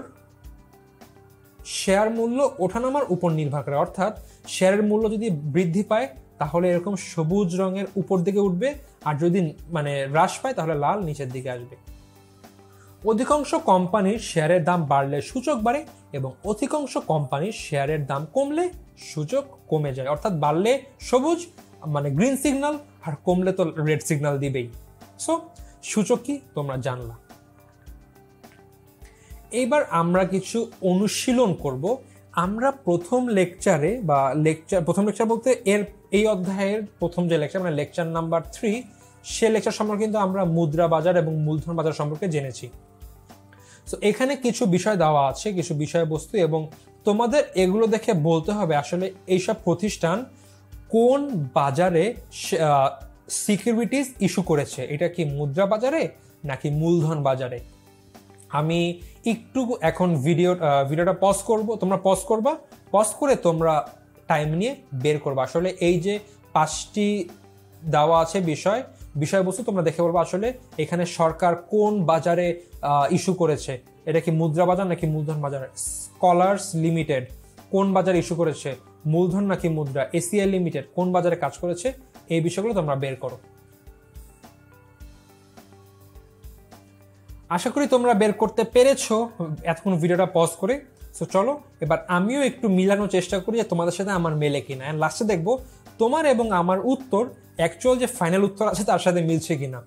শেয়ার মূল্য ওঠানামার উপর নির্ভর করে। অর্থাৎ শেয়ারের মূল্য যদি বৃদ্ধি পায় তাহলে এরকম সবুজ রঙের উপর দিকে উঠবে, আর যদি মানে হ্রাস পায় তাহলে লাল নিচের দিকে আসবে। অধিকাংশ কোম্পানির শেয়ারের দাম বাড়লে সূচক বাড়ে এবং অধিকাংশ কোম্পানির শেয়ারের দাম কমলে সূচক কমে যায়। অর্থাৎ বাড়লে সবুজ মানে গ্রিন সিগন্যাল, আর কমলে তো রেড সিগন্যাল দিবেই। সো সূচক কি তোমরা জানলা। এইবার আমরা কিছু অনুশীলন করব। আমরা প্রথম লেকচার বলতে এই অধ্যায়ের প্রথম যে লেকচার মানে লেকচার নাম্বার 3, সে লেকচার সম্পর্কে কিন্তু আমরা মুদ্রা বাজার এবং মূলধন বাজার সম্পর্কে জেনেছি। সো এখানে কিছু বিষয় দেওয়া আছে, কিছু বিষয়বস্তু, এবং তোমাদের এগুলো দেখে বলতে হবে আসলে এইসব প্রতিষ্ঠান কোন বাজারে সিকিউরিটিজ ইস্যু করেছে। এটা কি মুদ্রা বাজারে নাকি মূলধন বাজারে? আমি একটু এখন ভিডিওটা পজ করব, তোমরা পজ করে তোমরা টাইম নিয়ে বের করবে। আসলে এই যে 5টি দেওয়া আছে বিষয়বস্তু, তোমরা দেখে বলবো আসলে এখানে সরকার কোন বাজারে ইস্যু করেছে। এটা কি মুদ্রা বাজার নাকি মূলধন বাজার? স্কলার্স লিমিটেড কোন বাজারে ইস্যু করেছে, মূলধন নাকি মুদ্রা? এসিআই লিমিটেড কোন বাজারে কাজ করেছে? এই বিষয়গুলো তোমরা বের করো। আশা করি তোমরা বের করতে পেরেছো এতক্ষণ ভিডিওটা পজ করে। সো চলো এবার আমিও একটু মিলানোর চেষ্টা করি যে তোমাদের সাথে আমার মেলে কিনা, এন্ড লাস্টে দেখবো তোমার এবং আমার উত্তর অ্যাকচুয়াল যে ফাইনাল উত্তর আছে তার সাথে মিলছে কিনা।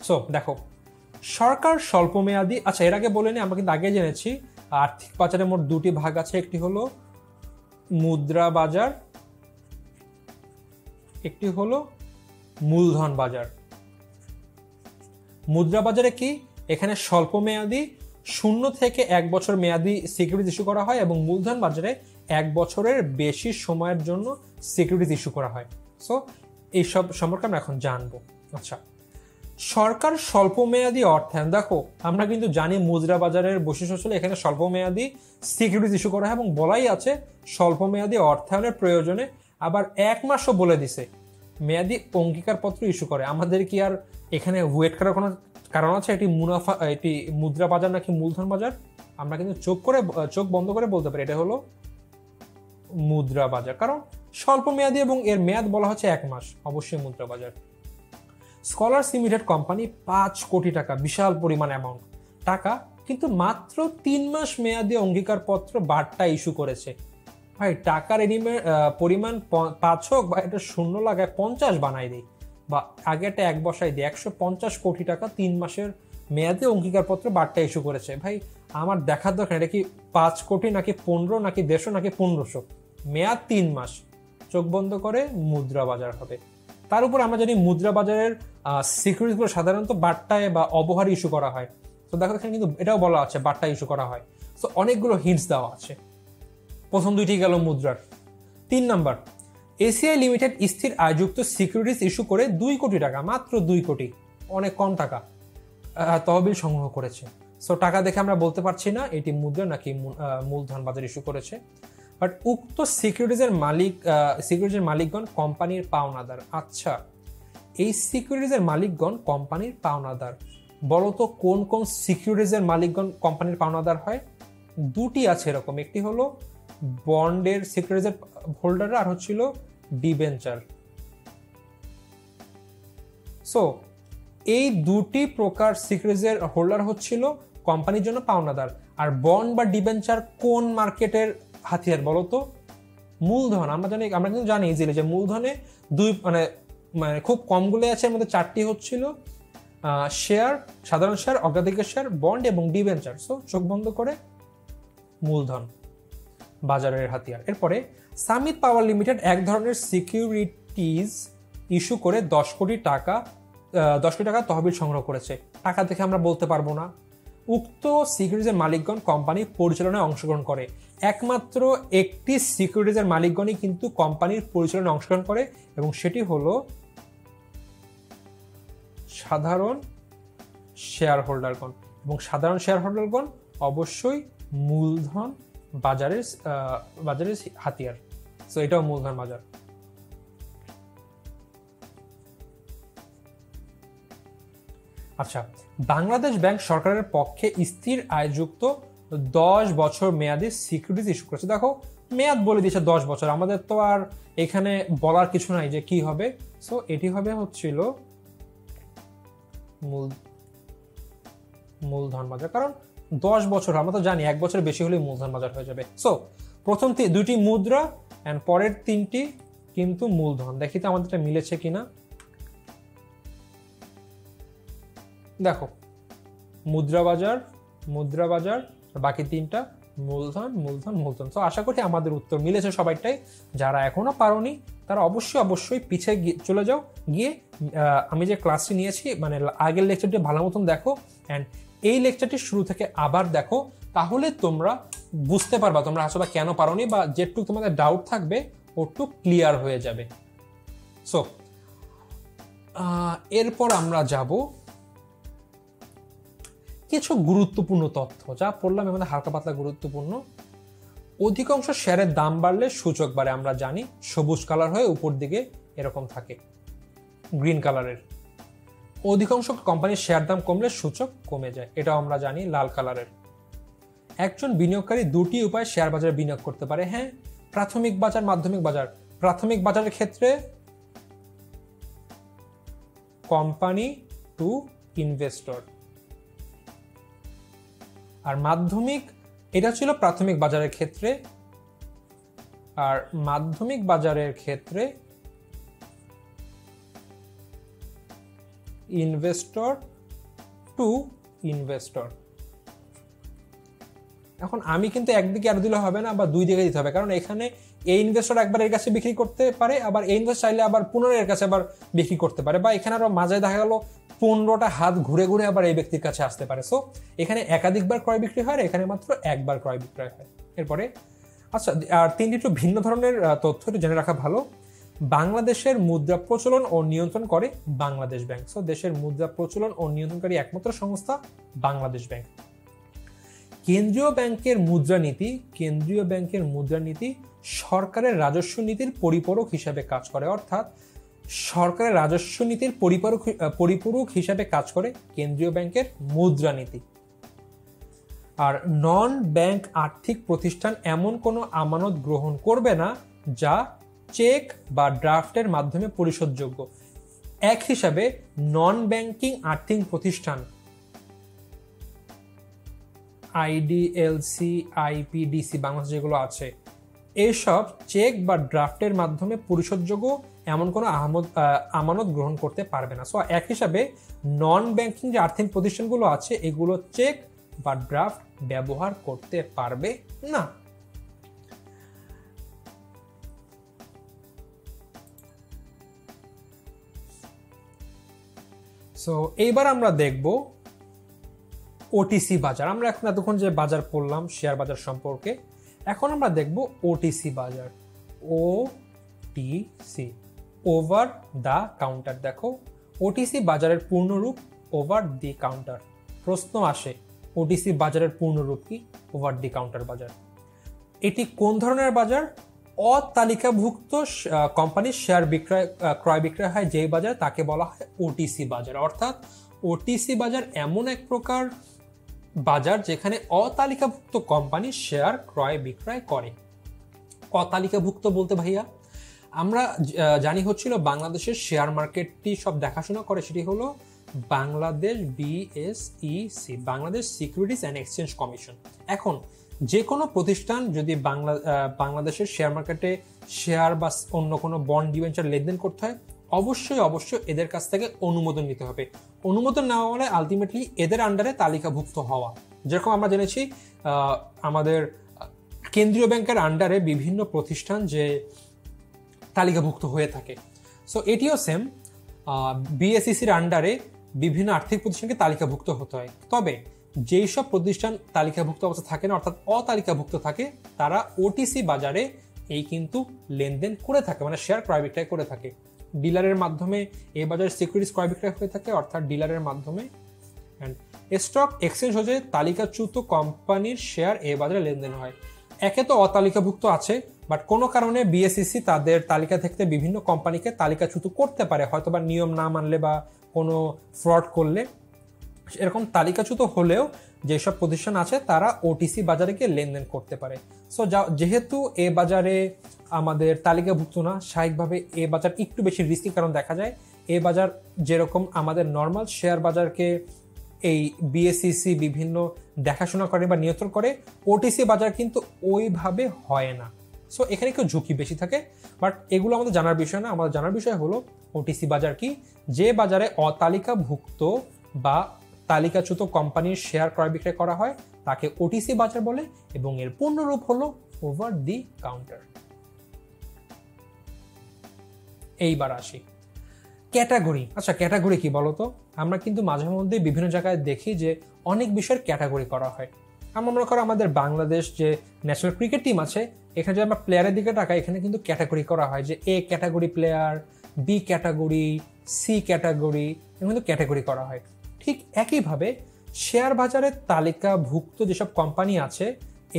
সো দেখো, সরকার স্বল্পমেয়াদী, আচ্ছা এর আগে বলে নি, আমরা কিন্তু আগে জেনেছি আর্থিক বাজারে মোট 2টি ভাগ আছে, একটি হলো মুদ্রা বাজার, একটি হলো মূলধন বাজার। মুদ্রা বাজারে কি? এখানে স্বল্প মেয়াদি 0 থেকে 1 বছর মেয়াদি সিকিউরিটি ইস্যু করা হয়, এবং মূলধন বাজারে 1 বছরের বেশি সময়ের জন্য সিকিউরিটি ইস্যু করা হয়। সো এইসব সম্পর্কে আমরা এখন জানবো। আচ্ছা, সরকার স্বল্পমেয়াদী অর্থায়ন, দেখো আমরা কিন্তু জানি মুদ্রা বাজারের বৈশিষ্ট্য ছিল এখানে স্বল্পমেয়াদী সিকিউরিটিজ ইস্যু করা হয় এবং বলাই আছে স্বল্পমেয়াদী অর্থায়নের প্রয়োজনে আবার 1 মাসও বলে দিছে মেয়াদী অঙ্গীকারপত্র ইস্যু করে। আমাদের কি আর এখানে ওয়েট করার কোনো কারণ আছে এটি মুনাফা, এটি মুদ্রা বাজার নাকি মূলধন বাজার? আমরা কিন্তু চোখ বন্ধ করে বলতে পারি এটা হলো মুদ্রা বাজার, কারণ স্বল্প মেয়াদী এবং এর মেয়াদ বলা হচ্ছে 1 মাস, অবশ্যই মুদ্রা বাজার। স্কলার্স লিমিটেড কোম্পানি 5 কোটি টাকা, বিশাল পরিমাণ অ্যামাউন্ট টাকা, কিন্তু মাত্র 3 মাস মেয়াদী অঙ্গীকারপত্র বার্তা ইস্যু করেছে। ভাই টাকার পরিমাণ 5 হোক বা এটা শূন্য লাগায় 50 বানাই দিই, বা আগে একটা 1 বসাই দিই, 150 কোটি টাকা 3 মাসের মেয়াদী অঙ্গীকারপত্র বার্তা ইস্যু করেছে। ভাই আমার দেখার দরকার এটা কি 5 কোটি নাকি 15 নাকি 150 নাকি 1500, মেয়াদ 3 মাস, চোখ বন্ধ করে মুদ্রা বাজার হবে। তার উপর আমরা জানি মুদ্রা বাজারের সিকিউরিটিগুলো সাধারণত বার্তায় বা অবহারে ইস্যু করা হয়। তো দেখো এখানে কিন্তু এটাও বলা আছে বার্তা ইস্যু করা হয়। তো অনেকগুলো হিন্টস দেওয়া আছে। প্রথম দুইটি গেল মুদ্রার। 3 নাম্বার, এসিআই লিমিটেড স্থির আয়যুক্ত সিকিউরিটিজ ইস্যু করে 2 কোটি টাকা, মাত্র 2 কোটি, অনেক কম টাকা তহবিল সংগ্রহ করেছে। সো টাকা দেখে আমরা বলতে পারছি না এটি মুদ্রা নাকি মূলধন বাজার ইস্যু করেছে। বাট উক্ত সিকিউরিটিজের মালিকগণ কোম্পানির পাওনাদার। আচ্ছা, এই সিকিউরিটিজের মালিকগণ কোম্পানির পাওনাদার, বলতো কোন কোন সিকিউরিটিজের মালিকগণ কোম্পানির পাওনাদার হয়? দুটি আছে এরকম, একটি হলো বন্ডের সিকিউরিটিজের হোল্ডার আর হচ্ছিল ডিবেঞ্চার। সো এই দুটি প্রকার সিকিউরিটিজের হোল্ডার হচ্ছিল কোম্পানির জন্য পাওনাদার। আর বন্ড বা ডিবেঞ্চার কোন মার্কেটের হাতিয়ার বলতো? মূলধন। আমরা কিন্তু জানি ইজিলি যে মূলধনে মানে খুব কমগুলো আছে, এর মধ্যে 4টি হচ্ছিল শেয়ার, সাধারণ শেয়ার, অগ্রাধিকার শেয়ার, বন্ড এবং ডিবেঞ্চার। সো চোখ বন্ধ করে মূলধন বাজারের হাতিয়ার। এরপরে সামিট পাওয়ার লিমিটেড এক ধরনের সিকিউরিটিজ ইস্যু করে 10 কোটি টাকা তহবিল সংগ্রহ করেছে। টাকা দেখে আমরা বলতে পারবো না। উক্ত সিকিউরিটিজের মালিকগণ কোম্পানির পরিচালনায় অংশগ্রহণ করে। একমাত্র একটি সিকিউরিটিজের মালিকগণই কিন্তু কোম্পানির পরিচালনায় অংশগ্রহণ করে এবং সেটি হলো সাধারণ শেয়ার হোল্ডারগণ। এবং সাধারণ শেয়ার হোল্ডারগণ অবশ্যই মূলধন বাজারের হাতিয়ার। সো এটাও মূলধন বাজার। আচ্ছা, বাংলাদেশ ব্যাংক সরকারের পক্ষে স্থির আয়যুক্ত 10 বছর মেয়াদী সিকিউরিটিজ ইস্যু করেছে। দেখো মেয়াদ বলে দিয়েছে 10 বছর, আমাদের তো আর এখানে বলার কিছু নাই যে কি হবে। সো এটি হবে হচ্ছিল মূলধন বাজার, কারণ 10 বছর, আমরা তো জানি 1 বছর বেশি হলেই মূলধন বাজার হয়ে যাবে। সো প্রথম দুটি মুদ্রা এন্ড পরের 3টি কিন্তু মূলধন। দেখি তো আমাদেরটা মিলেছে কিনা। দেখো মুদ্রা বাজার, বাকি 3টা মূলধন। তো আশা করি আমাদের উত্তর মিলেছে সবাইটাই। যারা এখনো পারোনি তারা অবশ্যই পিছিয়ে চলে যাও, গিয়ে আমি যে ক্লাসটি নিয়েছি মানে আগের লেকচারটি ভালো মতন দেখো অ্যান্ড এই লেকচারটি শুরু থেকে আবার দেখো, তাহলে তোমরা বুঝতে পারবা তোমরা আসলে কেন পারোনি, বা যেটুকু তোমাদের ডাউট থাকবে ওটুকু ক্লিয়ার হয়ে যাবে। সো এরপর আমরা যাব কিছু গুরুত্বপূর্ণ তথ্য, যা পড়লাম এর মধ্যে হালকা পাতলা গুরুত্বপূর্ণ। অধিকাংশ শেয়ারের দাম বাড়লে সূচক বাড়ে, আমরা জানি সবুজ কালার হয়ে উপর দিকে এরকম থাকে গ্রিন কালারের। অধিকাংশ কোম্পানির শেয়ার দাম কমলে সূচক কমে যায়, এটাও আমরা জানি লাল কালারের। একজন বিনিয়োগকারী 2টি উপায়ে শেয়ার বাজারে বিনিয়োগ করতে পারে। হ্যাঁ, প্রাথমিক বাজার, মাধ্যমিক বাজার। প্রাথমিক বাজারের ক্ষেত্রে কোম্পানি টু ইনভেস্টর, আর মাধ্যমিক এটা ছিল প্রাথমিক বাজারের ক্ষেত্রে, আর মাধ্যমিক বাজারের ক্ষেত্রে ইনভেস্টর টু ইনভেস্টর। এখন আমি কিন্তু একদিকে আর দিলে হবে না, বা 2 দিকে দিতে হবে, কারণ এখানে এই ইনভেস্টর একবার এর কাছে বিক্রি করতে পারে, আবার এই ইনভেস্টর চাইলে আবার পুনরায় এর কাছে আবার বিক্রি করতে পারে, বা এখানে আরো মাঝে দেখা গেল 15টা হাত ঘুরে ঘুরে আবার এই ব্যক্তির কাছে আসতে পারে। সো এখানে একাধিকবার ক্রয় বিক্রি হয়, এখানে মাত্র একবার ক্রয় বিক্রয় হয়। এরপরে আচ্ছা, আর 3টি একটু ভিন্ন ধরনের তথ্য জেনে রাখা ভালো। বাংলাদেশের মুদ্রা প্রচলন ও নিয়ন্ত্রণ করে বাংলাদেশ ব্যাংক। সো দেশের মুদ্রা প্রচলন ও নিয়ন্ত্রণকারী একমাত্র সংস্থা বাংলাদেশ ব্যাংক। কেন্দ্রীয় ব্যাংকের মুদ্রানীতি সরকারের রাজস্ব নীতির পরিপূরক হিসাবে কাজ করে, অর্থাৎ সরকারের রাজস্ব নীতির পরিপূরক হিসাবে কাজ করে কেন্দ্রীয় ব্যাংকের মুদ্রানীতি। আর নন ব্যাংক আর্থিক প্রতিষ্ঠান এমন কোনো আমানত গ্রহণ করবে না যা চেক বা ড্রাফটের মাধ্যমে পরিশোধযোগ্য। এক হিসাবে নন ব্যাংকিং আর্থিক প্রতিষ্ঠান আইডিএলসি, আইপিডিসি বাংলাদেশ যেগুলো আছে, এসব চেক বা ড্রাফটের মাধ্যমে পরিশোধযোগ্য এমন কোনো আমানত গ্রহণ করতে পারবে না। সো এক হিসাবে নন ব্যাংকিং যে আর্থিক প্রতিষ্ঠানগুলো আছে এগুলো চেক বা ড্রাফট ব্যবহার করতে পারবে না। সো এইবার আমরা দেখব ওটিসি বাজার। আমরা এখন এতক্ষণ যে বাজার পড়লাম শেয়ার বাজার সম্পর্কে, এখন আমরা দেখব ওটিসি বাজার। OTC, over the counter. দেখো ওটিসি বাজারের পূর্ণরূপ ওভার দি কাউন্টার। প্রশ্ন আসে ওটিসি বাজারের পূর্ণরূপ কি? ওভার দি কাউন্টার বাজার। এটি কোন ধরনের বাজার? অতালিকাভুক্ত কোম্পানির শেয়ার ক্রয় বিক্রয় হয় যেই বাজার, তাকে বলা হয় ওটিসি বাজার। অর্থাৎ ওটিসি বাজার এমন এক প্রকার বাজার যেখানে অতালিকাভুক্ত কোম্পানি শেয়ার ক্রয় বিক্রয় করে। অতালিকাভুক্ত বলতে ভাইয়া আমরা জানি হচ্ছিল বাংলাদেশের শেয়ার মার্কেটটি সব দেখাশোনা করে, সেটি হলো Bangladesh BSEC, Bangladesh securities and exchange commission. এখন যে কোনো প্রতিষ্ঠান যদি বাংলাদেশের শেয়ার মার্কেটে শেয়ার বা অন্য কোনো বন্ড ডিবেঞ্চার লেনদেন করতে হয়, অবশ্যই এদের কাছ থেকে অনুমোদন নিতে হবে। অনুমোদন নেওয়া হলে আলটিমেটলি এদের আন্ডারে তালিকাভুক্ত হওয়া। যেরকম আমরা জেনেছি আমাদের কেন্দ্রীয় ব্যাংকের আন্ডারে বিভিন্ন প্রতিষ্ঠান যে তালিকাভুক্ত হয়ে থাকে, সো এটিও সেম BSECর আন্ডারে বিভিন্ন আর্থিক প্রতিষ্ঠানকে তালিকাভুক্ত হতে হয়। তবে যেই সব প্রতিষ্ঠান তালিকাভুক্ত অবস্থা থাকে না, অর্থাৎ অতালিকাভুক্ত থাকে, তারা ওটিসি বাজারে এই কিন্তু লেনদেন করে থাকে, মানে শেয়ার ক্রয় বিক্রয় করে থাকে। ডিলারের মাধ্যমে এই বাজারে সিকিউরিটিজ ক্রয় বিক্রয় হয়ে থাকে, অর্থাৎ ডিলারের মাধ্যমে। স্টক এক্সচেঞ্জ হচ্ছে তালিকাচ্যুত কোম্পানির শেয়ার এই বাজারে লেনদেন হয়। একে তো অতালিকাভুক্ত আছে, বাট কোনো কারণে BSEC তাদের তালিকা থেকে বিভিন্ন কোম্পানিকে তালিকাচ্যুত করতে পারে, হয়তোবা নিয়ম না মানলে বা কোনো ফ্রড করলে। এরকম তালিকাচ্যুত হলেও যেসব প্রতিষ্ঠান আছে তারা ওটিসি বাজারে গিয়ে লেনদেন করতে পারে। সো যেহেতু এ বাজারে আমাদের তালিকাভুক্ত না, স্বাভাবিকভাবে এ বাজার একটু বেশি রিস্কি, কারণ দেখা যায় এ বাজার যেরকম আমাদের নর্মাল শেয়ার বাজারকে এই BSEC বিভিন্ন দেখাশোনা করে বা নিয়ন্ত্রণ করে, ওটিসি বাজার কিন্তু ওইভাবে হয় না। সো এখানে একটু ঝুঁকি বেশি থাকে, বাট এগুলো আমাদের জানার বিষয় না। আমাদের জানার বিষয় হলো ওটিসি বাজার কি? যে বাজারে অতালিকাভুক্ত বা তালিকাচ্যুত কোম্পানির শেয়ার ক্রয় বিক্রয় করা হয় তাকে ওটিসি বাজার বলে, এবং এর পূর্ণরূপ হলো ওভার দি কাউন্টার। এইবার আসি ক্যাটাগরি। আচ্ছা, ক্যাটাগরি কি বলতো? আমরা কিন্তু মাঝে মধ্যে বিভিন্ন জায়গায় দেখি যে অনেক বিষয়ের ক্যাটাগরি করা হয়। আমরা মনে করো আমাদের বাংলাদেশ যে ন্যাশনাল ক্রিকেট টিম আছে, এখানে যদি আমরা প্লেয়ারের দিকে তাকাই, এখানে কিন্তু ক্যাটাগরি করা হয় যে A category player, B category, C category, এগুলো কিন্তু ক্যাটাগরি করা হয়। ঠিক একইভাবে শেয়ার বাজারের তালিকাভুক্ত যেসব কোম্পানি আছে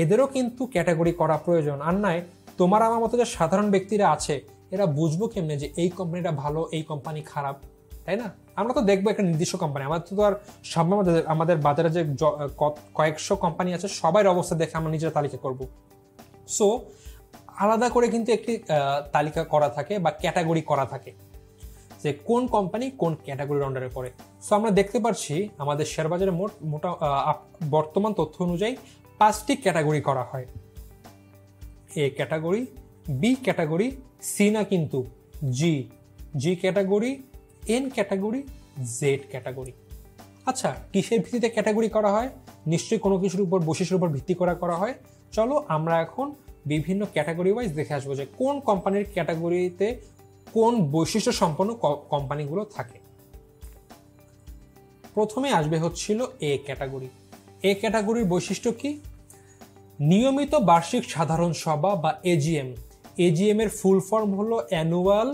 এদেরও কিন্তু ক্যাটাগরি করা প্রয়োজন। আর নয় তোমার আমার মতো যে সাধারণ ব্যক্তিরা আছে এরা বুঝবো কেমনে যে এই কোম্পানিটা ভালো, এই কোম্পানি খারাপ, তাই না? আমরা তো দেখবো একটা নির্দিষ্ট কোম্পানি, আমাদের তো আর সব আমাদের বাজারে যে কয়েকশো কোম্পানি আছে সবার অবস্থা দেখে আমরা নিজের তালিকা করব। সো আলাদা করে কিন্তু একটি তালিকা করা থাকে বা ক্যাটাগরি করা থাকে যে কোন কোম্পানি কোন ক্যাটাগরির আন্ডারে পড়ে। সো আমরা দেখতে পাচ্ছি আমাদের শেয়ার বাজারে মোটা বর্তমান তথ্য অনুযায়ী 5টি ক্যাটাগরি করা হয়। A category, B category, C না কিন্তু G category, N category, Z category. আচ্ছা, কিসের ভিত্তিতে ক্যাটাগরি করা হয়? নিশ্চয়ই কোনো কিছুর উপর, বৈশিষ্ট্যের উপর ভিত্তি করা হয়। চলো আমরা এখন বিভিন্ন ক্যাটাগরি ওয়াইজ দেখে আসবো যে কোন কোম্পানির ক্যাটাগরিতে কোন বৈশিষ্ট্য সম্পন্ন কোম্পানিগুলো থাকে। প্রথমে আসবে হচ্ছিল A ক্যাটাগরি। A ক্যাটাগরির বৈশিষ্ট্য কি? নিয়মিত বার্ষিক সাধারণ সভা বা AGM এজিএম এর ফুল ফর্ম হলো অ্যানুয়াল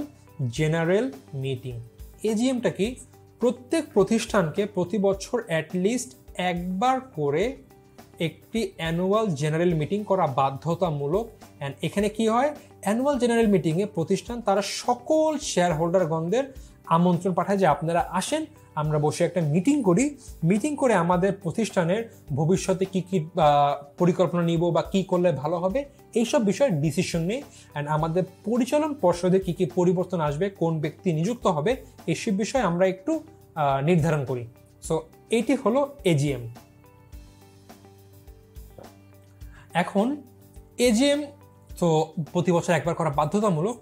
জেনারেল মিটিং। এজিএমটা কি? প্রত্যেক প্রতিষ্ঠানকে প্রতি বছর অ্যাটলিস্ট একবার করে একটি অ্যানুয়াল জেনারেল মিটিং করা বাধ্যতামূলক। অ্যান্ড এখানে কি হয়, অ্যানুয়াল জেনারেল মিটিংয়ে প্রতিষ্ঠান তারা সকল শেয়ার হোল্ডারগণদের আমন্ত্রণ পাঠায় যে আপনারা আসেন, আমরা বসে একটা মিটিং করি, মিটিং করে আমাদের প্রতিষ্ঠানের ভবিষ্যতে কি কি পরিকল্পনা নিব বা কি করলে ভালো হবে এইসব বিষয়ে ডিসিশন নেই। অ্যান্ড আমাদের পরিচালন পর্ষদে কি কি পরিবর্তন আসবে, কোন ব্যক্তি নিযুক্ত হবে, এইসব বিষয়ে আমরা একটু নির্ধারণ করি। সো এইটি হলো এজিএম। এখন এজিএম তো প্রতি বছর একবার করা বাধ্যতামূলক।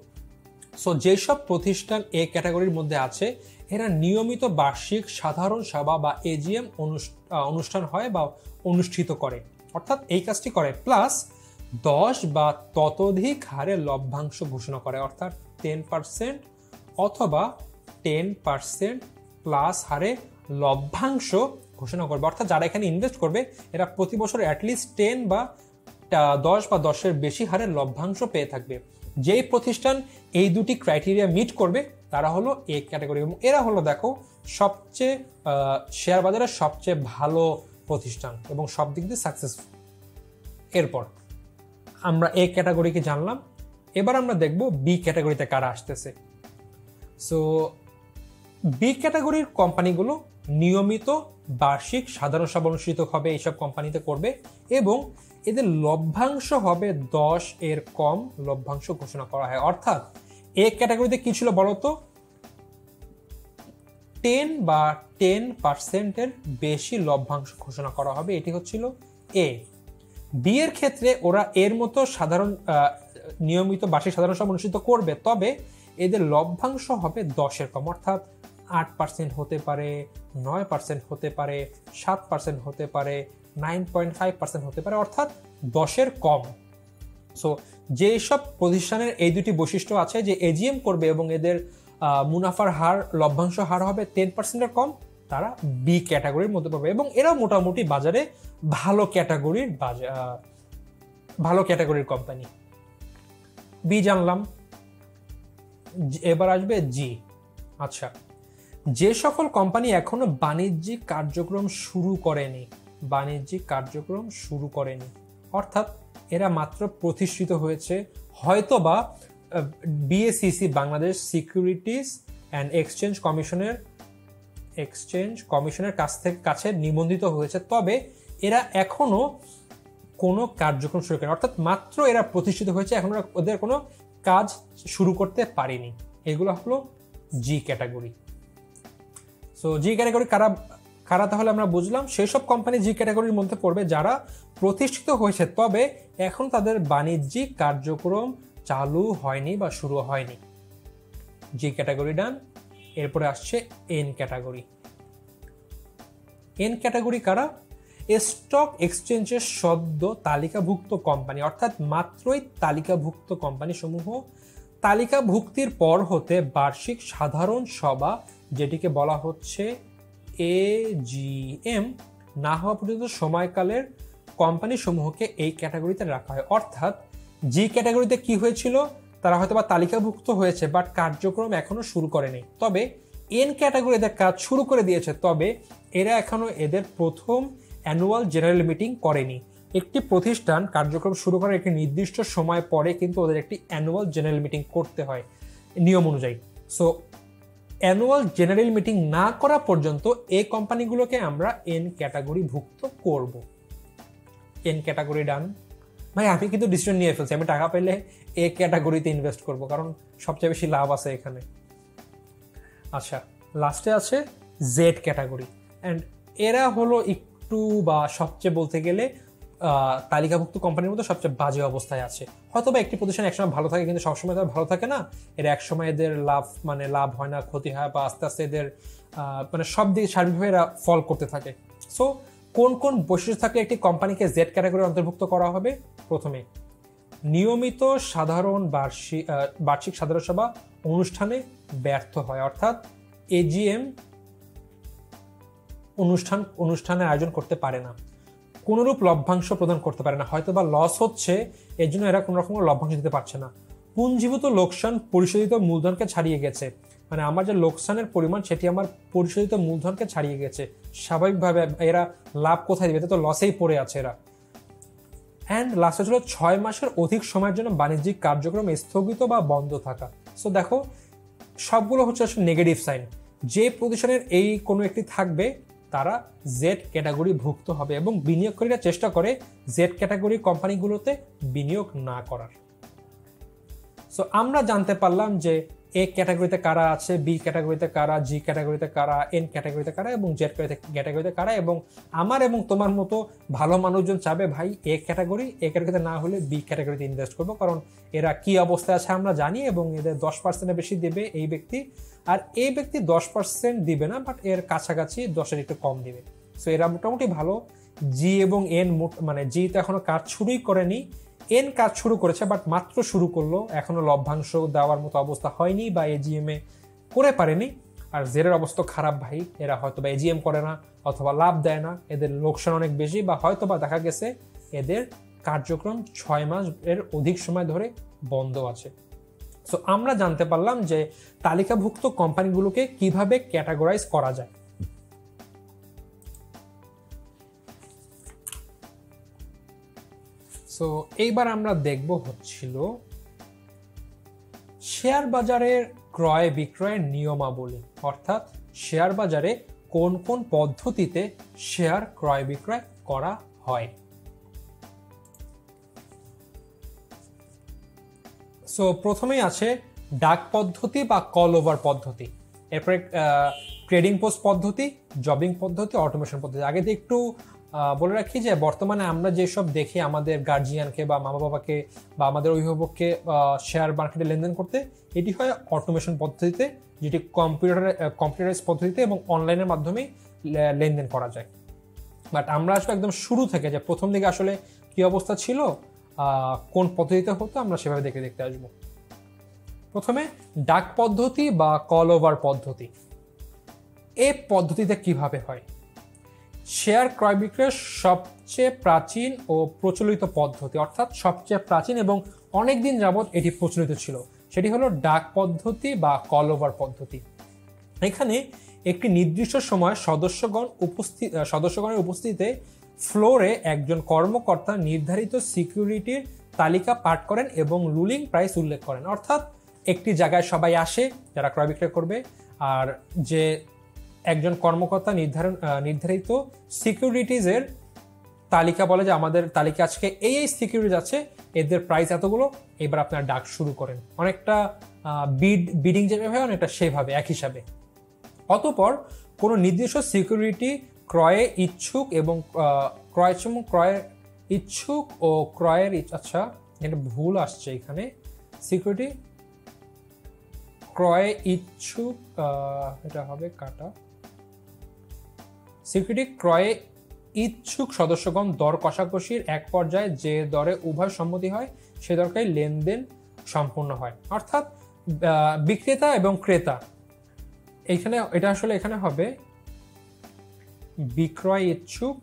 সো যেসব প্রতিষ্ঠান এ ক্যাটাগরির মধ্যে আছে এরা নিয়মিত বার্ষিক সাধারণ সভা বা এজিএম অনুষ্ঠান হয় বা অনুষ্ঠিত করে, অর্থাৎ এই কাজটি করে, প্লাস 10 বা ততোধিক হারে লভ্যাংশ ঘোষণা করে, অর্থাৎ 10% অথবা 10% প্লাস হারে লভ্যাংশ ঘোষণা করবে। অর্থাৎ যারা এখানে ইনভেস্ট করবে এরা প্রতি বছর অ্যাটলিস্ট 10 বা 10 বা 10-এর বেশি হারে লভ্যাংশ পেয়ে থাকবে। যেই প্রতিষ্ঠান এই দুটি ক্রাইটেরিয়া মিট করবে তারা হলো এ ক্যাটাগরি, এবং এরা হলো দেখো সবচেয়ে শেয়ার বাজারের সবচেয়ে ভালো প্রতিষ্ঠান এবং সব দিক দিয়ে সাকসেসফুল। এরপর আমরা এ ক্যাটাগরিকে জানলাম, এবার আমরা দেখব বি ক্যাটাগরিতে কারা আসতেছে। সো বি ক্যাটাগরির কোম্পানিগুলো নিয়মিত বার্ষিক সাধারণ সভা অনুষ্ঠিত হবে এইসব কোম্পানিতে করবে, এবং এদের লভ্যাংশ হবে 10 এর কম লভ্যাংশ ঘোষণা করা হয়। অর্থাৎ এ ক্যাটাগরিতে কি ছিল বলতো, 10 বা 10%-এর বেশি লভ্যাংশ ঘোষণা করা হবে, এটি হচ্ছিল এ। বি এর ক্ষেত্রে ওরা এর মতো সাধারণ নিয়মিত বার্ষিক সাধারণ সভা অনুষ্ঠিত করবে, তবে এদের লভ্যাংশ হবে 10 এর কম, অর্থাৎ 8% হতে পারে, 9% হতে পারে, 7% হতে পারে, 9.5% হতে পারে, অর্থাৎ 10 এর কম। সো যেসব প্রতিষ্ঠানের এই দুটি বৈশিষ্ট্য আছে যে এজিএম করবে এবং এদের মুনাফার হার লভ্যাংশ হার হবে 10%-এর কম, তারা বি ক্যাটাগরির মধ্যে পড়বে, এবং এরা মোটামুটি বাজারে ভালো ক্যাটাগরির কোম্পানি। বি জানলাম, এবার আসবে জি। আচ্ছা, যে সকল কোম্পানি এখনো বাণিজ্যিক কার্যক্রম শুরু করেনি, অর্থাৎ এরা মাত্র প্রতিষ্ঠিত হয়েছে, হয়তোবা BSEC Bangladesh securities and exchange কমিশনের কাছে নিবন্ধিত হয়েছে, তবে এরা এখনো কোনো কার্যক্রম শুরু করেনি, অর্থাৎ মাত্র এরা প্রতিষ্ঠিত হয়েছে, এখন ওদের কোনো কাজ শুরু করতে পারেনি। এগুলো হলো জি ক্যাটাগরি। সো জি ক্যাটাগরি কারা তাহলে আমরা বুঝলাম, সেই সব কোম্পানি জি ক্যাটাগরির মধ্যে পড়বে যারা প্রতিষ্ঠিত হয়েছে তবে এখন তাদের বাণিজ্যিক কার্যক্রম চালু হয়নি বা শুরু হয়নি। জি ক্যাটাগরি ডান। এরপরে আসছে এন ক্যাটাগরি। এন ক্যাটাগরি কারা? স্টক এক্সচেঞ্জের সদ্য তালিকাভুক্ত কোম্পানি, অর্থাৎ মাত্রই তালিকাভুক্ত কোম্পানি সমূহ তালিকাভুক্তির পর হতে বার্ষিক সাধারণ সভা, যেটিকে বলা হচ্ছে এজিএম, না হওয়া পর্যন্ত সময়কালের কোম্পানি সমূহকে এই ক্যাটাগরিতে রাখা হয়। অর্থাৎ জি ক্যাটাগরিতে কি হয়েছিল, তারা হয়তো বা তালিকাভুক্ত হয়েছে বাট কার্যক্রম এখনো শুরু করেনি, তবে এন ক্যাটাগরি এদের কাজ শুরু করে দিয়েছে, তবে এরা এখনো এদের প্রথম অ্যানুয়াল জেনারেল মিটিং করেনি। একটি প্রতিষ্ঠান কার্যক্রম শুরু করার একটি নির্দিষ্ট সময় পরে কিন্তু ওদের একটি অ্যানুয়াল জেনারেল মিটিং করতে হয় নিয়ম অনুযায়ী। সো অ্যানুয়াল জেনারেল মিটিং না করা পর্যন্ত এই কোম্পানিগুলোকে আমরা এন ক্যাটাগরি ভুক্ত করব। এন ক্যাটাগরি ডান। ভাই আমি কিন্তু ডিসিশন নিয়ে ফেলছি, আমি টাকা পেলে এ ক্যাটাগরিতে ইনভেস্ট করব, কারণ সবচেয়ে বেশি লাভ আছে এখানে। আচ্ছা, লাস্টে আছে জেড ক্যাটাগরি, অ্যান্ড এরা হলো একটু বা সবচেয়ে বলতে গেলে তালিকাভুক্ত কোম্পানির মধ্যে সবচেয়ে বাজে অবস্থায় আছে। হয়তো বা একটি প্রতিষ্ঠান একসময় ভালো থাকে কিন্তু সবসময় তারা ভালো থাকে না, এরা একসময় এদের লাভ হয় না, ক্ষতি হয়, বা আস্তে আস্তে এদের সব দিকে সার্বিকভাবে এরা ফল করতে থাকে। সো কোন কোন বৈশিষ্ট্য থাকলে একটি কোম্পানিকে জেড ক্যাটাগরির অন্তর্ভুক্ত করা হবে? প্রথমে, নিয়মিত বার্ষিক সাধারণ সভা অনুষ্ঠানে ব্যর্থ হয়, অর্থাৎ এজিএম অনুষ্ঠানের আয়োজন করতে পারে না, কোনরূপ লভ্যাংশ প্রদান করতে পারে না, হয়তো বা লস হচ্ছে এর জন্য এরা কোনো রকম লভ্যাংশ দিতে পারছে না, পুঞ্জীভূত লোকসান পরিশোধিত মূলধনকে ছাড়িয়ে গেছে, মানে আমার যে লোকসানের পরিমাণ সেটি আমার পরিশোধিত মূলধনকে ছাড়িয়ে গেছে। স্বাভাবিকভাবে এরা লাভ কোথায় দিবে, তো লসেই পড়ে আছে এরা। অ্যান্ড লাস্টে ছিল 6 মাসের অধিক সময়ের জন্য বাণিজ্যিক কার্যক্রম স্থগিত বা বন্ধ থাকা। সো দেখো সবগুলো হচ্ছে আসলে নেগেটিভ সাইন। যে প্রতিষ্ঠানের এই কোনো একটি থাকবে তারা জেড ক্যাটাগরি ভুক্ত হবে এবং বিনিয়োগকারীরা চেষ্টা করে জেড ক্যাটাগরি কোম্পানিগুলোতে বিনিয়োগ না করার। সো আমরা জানতে পারলাম যে এ ক্যাটাগরিতে কারা আছে, বি ক্যাটাগরিতে কারা, জি ক্যাটাগরিতে কারা, এন ক্যাটাগরিতে কারা এবং জেড ক্যাটাগরিতে কারা। এবং আমার এবং তোমার মতো ভালো মানুষজন চাবে ভাই এ ক্যাটাগরিতে না হলে বি ক্যাটাগরিতে ইনভেস্ট করবো, কারণ এরা কি অবস্থায় আছে আমরা জানি এবং এদের 10% বেশি দেবে এই ব্যক্তি, আর এই ব্যক্তি 10% দিবে না, বাট এর কাছাকাছি 10-এর একটু কম দিবে। সো এরা মোটামুটি ভালো। জি এবং এন মানে জি তো এখনো কাজ শুরুই করেনি, এন কাজ শুরু করেছে বাট মাত্র শুরু করলো, এখনো লভ্যাংশ দেওয়ার মতো অবস্থা হয়নি বা এজিএম এ করে পারেনি। আর জেডের অবস্থা খারাপ ভাই, এরা হয়তো বা এজিএম করে না অথবা লাভ দেয় না, এদের লোকসান অনেক বেশি, বা হয়তো বা দেখা গেছে এদের কার্যক্রম 6 মাস এর অধিক সময় ধরে বন্ধ আছে। সো আমরা জানতে পারলাম যে তালিকাভুক্ত কোম্পানিগুলোকে কিভাবে ক্যাটাগরাইজ করা যায়। সো এইবার আমরা দেখব হচ্ছিল শেয়ার বাজারের ক্রয় বিক্রয়ের নিয়মাবলী, অর্থাৎ শেয়ার বাজারে কোন কোন পদ্ধতিতে শেয়ার ক্রয় বিক্রয় করা হয়। সো প্রথমেই আছে ডাক পদ্ধতি বা কল ওভার পদ্ধতি, এরপরে ট্রেডিং পোস্ট পদ্ধতি, জবিং পদ্ধতি, অটোমেশন পদ্ধতি। আগে দিয়ে একটু বলে রাখি যে বর্তমানে আমরা যেসব দেখি আমাদের গার্জিয়ানকে বা মা বাবাকে বা আমাদের অভিভাবককে শেয়ার মার্কেটে লেনদেন করতে, এটি হয় অটোমেশন পদ্ধতিতে, যেটি কম্পিউটারাইজ পদ্ধতিতে এবং অনলাইনের মাধ্যমে লেনদেন করা যায়। বাট আমরা আসলে একদম শুরু থেকে যে প্রথম দিকে আসলে কি অবস্থা ছিল, কোন পদ্ধতিতে হতো, আমরা সেভাবে দেখতে আসবো। প্রথমে ডাক পদ্ধতি বা কল ওভার পদ্ধতি। এই পদ্ধতিতে কিভাবে হয়? শেয়ার ক্রয় বিক্রয়ের সবচেয়ে প্রাচীন ও প্রচলিত পদ্ধতি, অর্থাৎ সবচেয়ে প্রাচীন এবং অনেক দিন যাবৎ এটি প্রচলিত ছিল, সেটি হলো ডাক পদ্ধতি বা কল ওভার পদ্ধতি। এখানে একটি নির্দিষ্ট সময় সদস্যগণের উপস্থিতিতে ফ্লোরে একজন কর্মকর্তা নির্ধারিত সিকিউরিটির তালিকা পাঠ করেন এবং রুলিং প্রাইস উল্লেখ করেন। অর্থাৎ একটি জায়গায় সবাই আসে যারা ক্রয় বিক্রয় করবে, আর যে একজন কর্মকর্তা নির্ধারিত সিকিউরিটিজের তালিকা বলে যে আমাদের তালিকা আজকে এই সিকিউরিটিজ আছে, এদের প্রাইস এতগুলো, এবার আপনারা ডাক শুরু করেন। অনেকটা বিডিং যেভাবে অনেকটা সেভাবে এক হিসাবে। অতঃপর কোনো নির্দিষ্ট সিকিউরিটি ক্রয়ে ইচ্ছুক এবং ক্রয়ের ইচ্ছুক ও ক্রয়ের আচ্ছা এটা ভুল আসছে এখানে, সিকিউরিটি ক্রয়ে ইচ্ছুক এটা হবে কাটা, সিকিউরিটি ক্রয়ে ইচ্ছুক সদস্যগণ দর কষাকষির এক পর্যায়ে যে দরে উভয় সম্মতি হয় সে দরকারি লেনদেন সম্পূর্ণ হয়। অর্থাৎ বিক্রেতা এবং ক্রেতা, এখানে হবে বিক্রয় ইচ্ছুক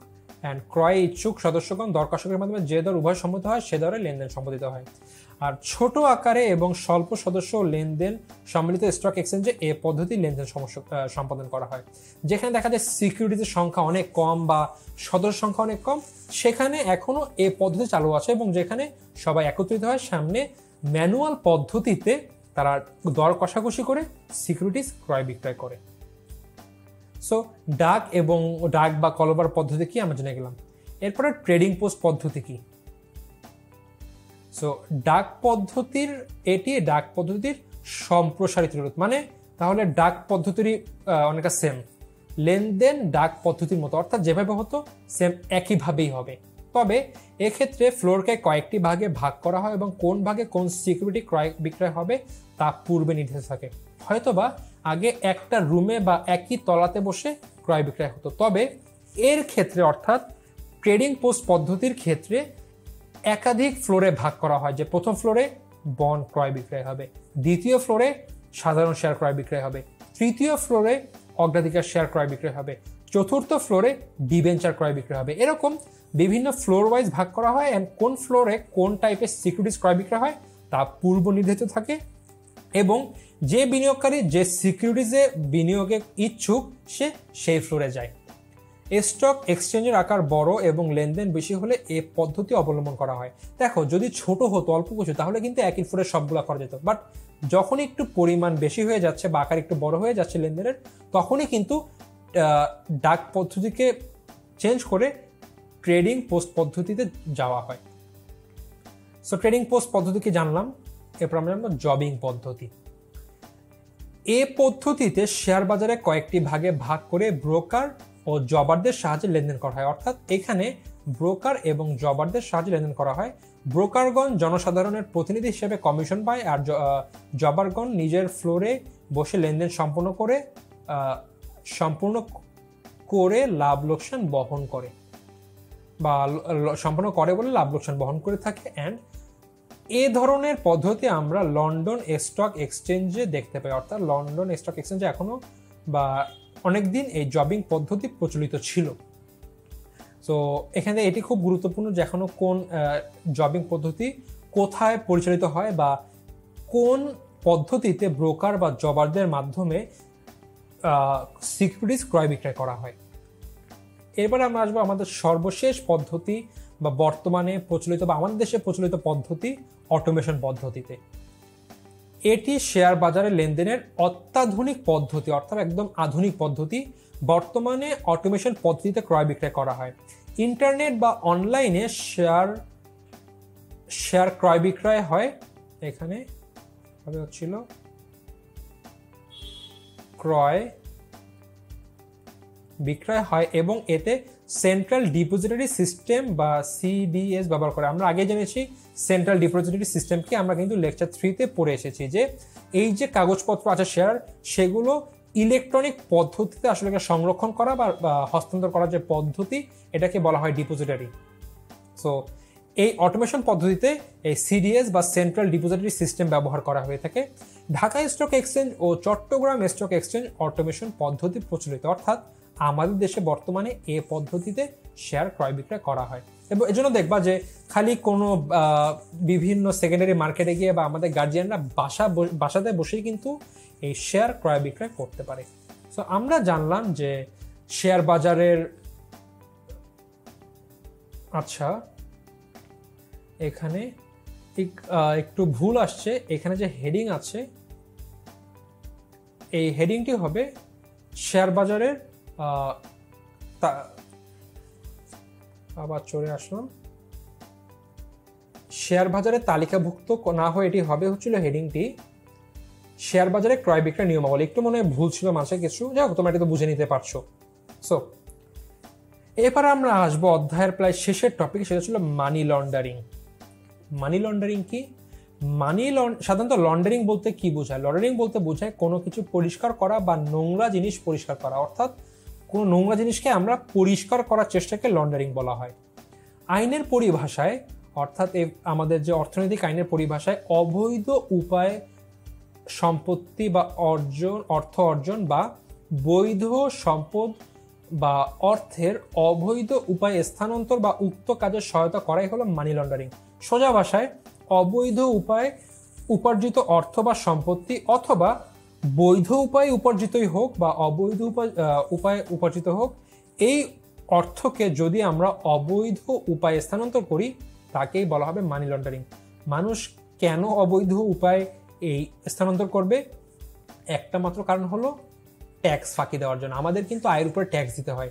অ্যান্ড ক্রয় ইচ্ছুক সদস্যগণ দর কষাকষির মাধ্যমে যে দর উভয় সম্মত হয় সে দরে লেনদেন সম্পাদিত হয়। আর ছোট আকারে এবং স্বল্প সদস্য লেনদেন সম্মিলিত স্টক এক্সচেঞ্জে এ পদ্ধতি লেনদেন সম্পাদন করা হয়। যেখানে দেখা যায় সিকিউরিটির সংখ্যা অনেক কম বা সদস্য সংখ্যা অনেক কম, সেখানে এখনো এ পদ্ধতি চালু আছে এবং যেখানে সবাই একত্রিত হয়, সামনে ম্যানুয়াল পদ্ধতিতে তারা দর কষাকষি করে সিকিউরিটিজ ক্রয় বিক্রয় করে। সো ডাক বা কল ওভার পদ্ধতি কি আমরা জেনে গেলাম। এরপরে ট্রেডিং পোস্ট পদ্ধতি কি? সো ডাক পদ্ধতির সম্প্রসারিত রূপ, মানে তাহলে ডাক পদ্ধতিরই অনেকটা সেম, লেনদেন ডাক পদ্ধতির মতো, অর্থাৎ যেভাবে হতো সেম একইভাবেই হবে। তবে এক্ষেত্রে ফ্লোরকে কয়েকটি ভাগে ভাগ করা হয় এবং কোন ভাগে কোন সিকিউরিটি ক্রয় বিক্রয় হবে তা পূর্বে নির্দেশ থাকে। হয়তোবা আগে একটা রুমে বা একই তলাতে বসে ক্রয় বিক্রয় হতো, তবে এর ক্ষেত্রে অর্থাৎ ট্রেডিং পোস্ট পদ্ধতির ক্ষেত্রে একাধিক ফ্লোরে ভাগ করা হয়, যে প্রথম ফ্লোরে বন্ড ক্রয় বিক্রয় হবে, দ্বিতীয় ফ্লোরে সাধারণ শেয়ার ক্রয় বিক্রয় হবে, তৃতীয় ফ্লোরে অগ্রাধিকার শেয়ার ক্রয় বিক্রয় হবে, চতুর্থ ফ্লোরে ডিবেঞ্চার ক্রয় বিক্রয় হবে। এরকম বিভিন্ন ফ্লোর ওয়াইজ ভাগ করা হয়, অ্যান্ড কোন ফ্লোরে কোন টাইপের সিকিউরিটিজ ক্রয় বিক্রয় হয় তা পূর্ব নির্ধারিত থাকে এবং যে বিনিয়োগকারী যে সিকিউরিটিজে বিনিয়োগে ইচ্ছুক সে সেই ফ্লোরে যায়। স্টক এক্সচেঞ্জের আকার বড় এবং লেনদেন বেশি হলে এ পদ্ধতি অবলম্বন করা হয়। দেখো, যদি ছোট হতো অল্প কিছু তাহলে কিন্তু একই ফ্লোরে সবগুলো করা যেত, বাট যখন একটু পরিমাণ বেশি হয়ে যাচ্ছে বা আকার একটু বড় হয়ে যাচ্ছে লেনদেনের, তখনই কিন্তু ডাক পদ্ধতিকে চেঞ্জ করে ট্রেডিং পোস্ট পদ্ধতিতে যাওয়া হয়। সো ট্রেডিং পোস্ট পদ্ধতিকে জানলাম, এরপর আমরা জানবো জবিং পদ্ধতি। এ পদ্ধতিতে শেয়ার বাজারে কয়েকটি ভাগে ভাগ করে ব্রোকার ও জবারদের সাহায্যে লেনদেন করা হয়। অর্থাৎ এখানে ব্রোকার এবং জবারদের সাহায্যে লেনদেন করা হয়। ব্রোকারগণ জনসাধারণের প্রতিনিধি হিসেবে কমিশন পায়, আর জবারগণ নিজের ফ্লোরে বসে লেনদেন সম্পূর্ণ করে লাভ লোকসান বহন করে বা সম্পন্ন করে বলে লাভ লোকসান বহন করে থাকে। অ্যান্ড এ ধরনের পদ্ধতি আমরা লন্ডন স্টক এক্সচেঞ্জে দেখতে পাই। অর্থাৎ লন্ডন স্টক এক্সচেঞ্জে এখনো বা অনেকদিন এই জবিং পদ্ধতি প্রচলিত ছিল। সো এখানে এটি খুব গুরুত্বপূর্ণ যে এখনো কোন জবিং পদ্ধতি কোথায় পরিচালিত হয় বা কোন পদ্ধতিতে ব্রোকার বা জবারদের মাধ্যমে সিকিউরিটিজ ক্রয় বিক্রয় করা হয়। এরপরে আমরা আসবো আমাদের সর্বশেষ পদ্ধতি বা বর্তমানে প্রচলিত বা আমাদের দেশে প্রচলিত পদ্ধতি, অটোমেশন পদ্ধতিতে। এটি শেয়ার বাজারে লেনদেনের অত্যাধুনিক পদ্ধতি, অর্থাৎ একদম আধুনিক পদ্ধতি। বর্তমানে অটোমেশন পদ্ধতিতে ক্রয় বিক্রয় করা হয়। ইন্টারনেট বা অনলাইনে শেয়ার ক্রয় বিক্রয় হয়। এখানে হচ্ছিল ক্রয় বিক্রয় হয় এবং এতে সেন্ট্রাল ডিপোজিটরি সিস্টেম বা সিডিএস ব্যবহার করে। আমরা আগে জেনেছি সেন্ট্রাল ডিপোজিটরি সিস্টেমকে, আমরা কিন্তু লেকচার 3-তে পড়ে এসেছি যে এই যে কাগজপত্র আছে শেয়ার, সেগুলো ইলেকট্রনিক পদ্ধতিতে আসলে সংরক্ষণ করা বা হস্তান্তর করার যে পদ্ধতি, এটাকে বলা হয় ডিপোজিটরি। সো এই অটোমেশন পদ্ধতিতে এই সিডিএস বা সেন্ট্রাল ডিপোজিটরি সিস্টেম ব্যবহার করা হয়ে থাকে। ঢাকা স্টক এক্সচেঞ্জ ও চট্টগ্রাম স্টক এক্সচেঞ্জ অটোমেশন পদ্ধতি প্রচলিত, অর্থাৎ আমাদের দেশে বর্তমানে এই পদ্ধতিতে শেয়ার ক্রয় বিক্রয় করা হয়। এবং এজন্য দেখবা যে খালি কোনো বিভিন্ন সেকেন্ডারি মার্কেটে গিয়ে বা আমাদের গার্জিয়ানরা বাসাতে বসেই কিন্তু এই শেয়ার ক্রয় বিক্রয় করতে পারে। সো আমরা জানলাম যে শেয়ার বাজারের, আচ্ছা এখানে একটু ভুল আসছে, এখানে যে হেডিং আছে এই হেডিংটি হবে শেয়ার বাজারের, আবার চলে আসলাম, শেয়ার বাজারে তালিকাভুক্ত না হয়ে এটি হবে হচ্ছিল হেডিংটি শেয়ার বাজারে ক্রয় বিক্রয় নিয়মাবলী। একটু মনে ভুল ছিল মাঝে কিছু, যাই হোক তোমরা এটা তো বুঝে নিতে পারছো। সো এবার আমরা আসবো অধ্যায়ের প্রায় শেষের টপিক, সেটা ছিল মানি লন্ডারিং। মানি লন্ডারিং কি? সাধারণত লন্ডারিং বলতে কি বোঝায়? লন্ডারিং বলতে বোঝায় কোনো কিছু পরিষ্কার করা বা নোংরা জিনিস পরিষ্কার করা, অর্থাৎ কোনো নোংরা জিনিসকে আমরা পরিষ্কার করার চেষ্টাকে লন্ডারিং বলা হয়। আইনের পরিভাষায়, অর্থাৎ আমাদের যে অর্থনৈতিক আইনের পরিভাষায়, অবৈধ উপায়ে সম্পত্তি বা অর্থ অর্জন বা বৈধ সম্পদ বা অর্থের অবৈধ উপায়ে স্থানান্তর বা উক্ত কাজের সহায়তা করাই হলো মানি লন্ডারিং। সোজা ভাষায় অবৈধ উপায়ে উপার্জিত অর্থ বা সম্পত্তি অথবা বৈধ উপায়ে উপার্জিতই হোক বা অবৈধ উপায়ে উপার্জিত হোক, এই অর্থকে যদি আমরা অবৈধ উপায়ে স্থানান্তর করি তাকেই বলা হবে মানি লন্ডারিং। মানুষ কেন অবৈধ উপায়ে এই স্থানান্তর করবে? একটা মাত্র কারণ হলো ট্যাক্স ফাঁকি দেওয়ার জন্য। আমাদের কিন্তু আয়ের উপরে ট্যাক্স দিতে হয়।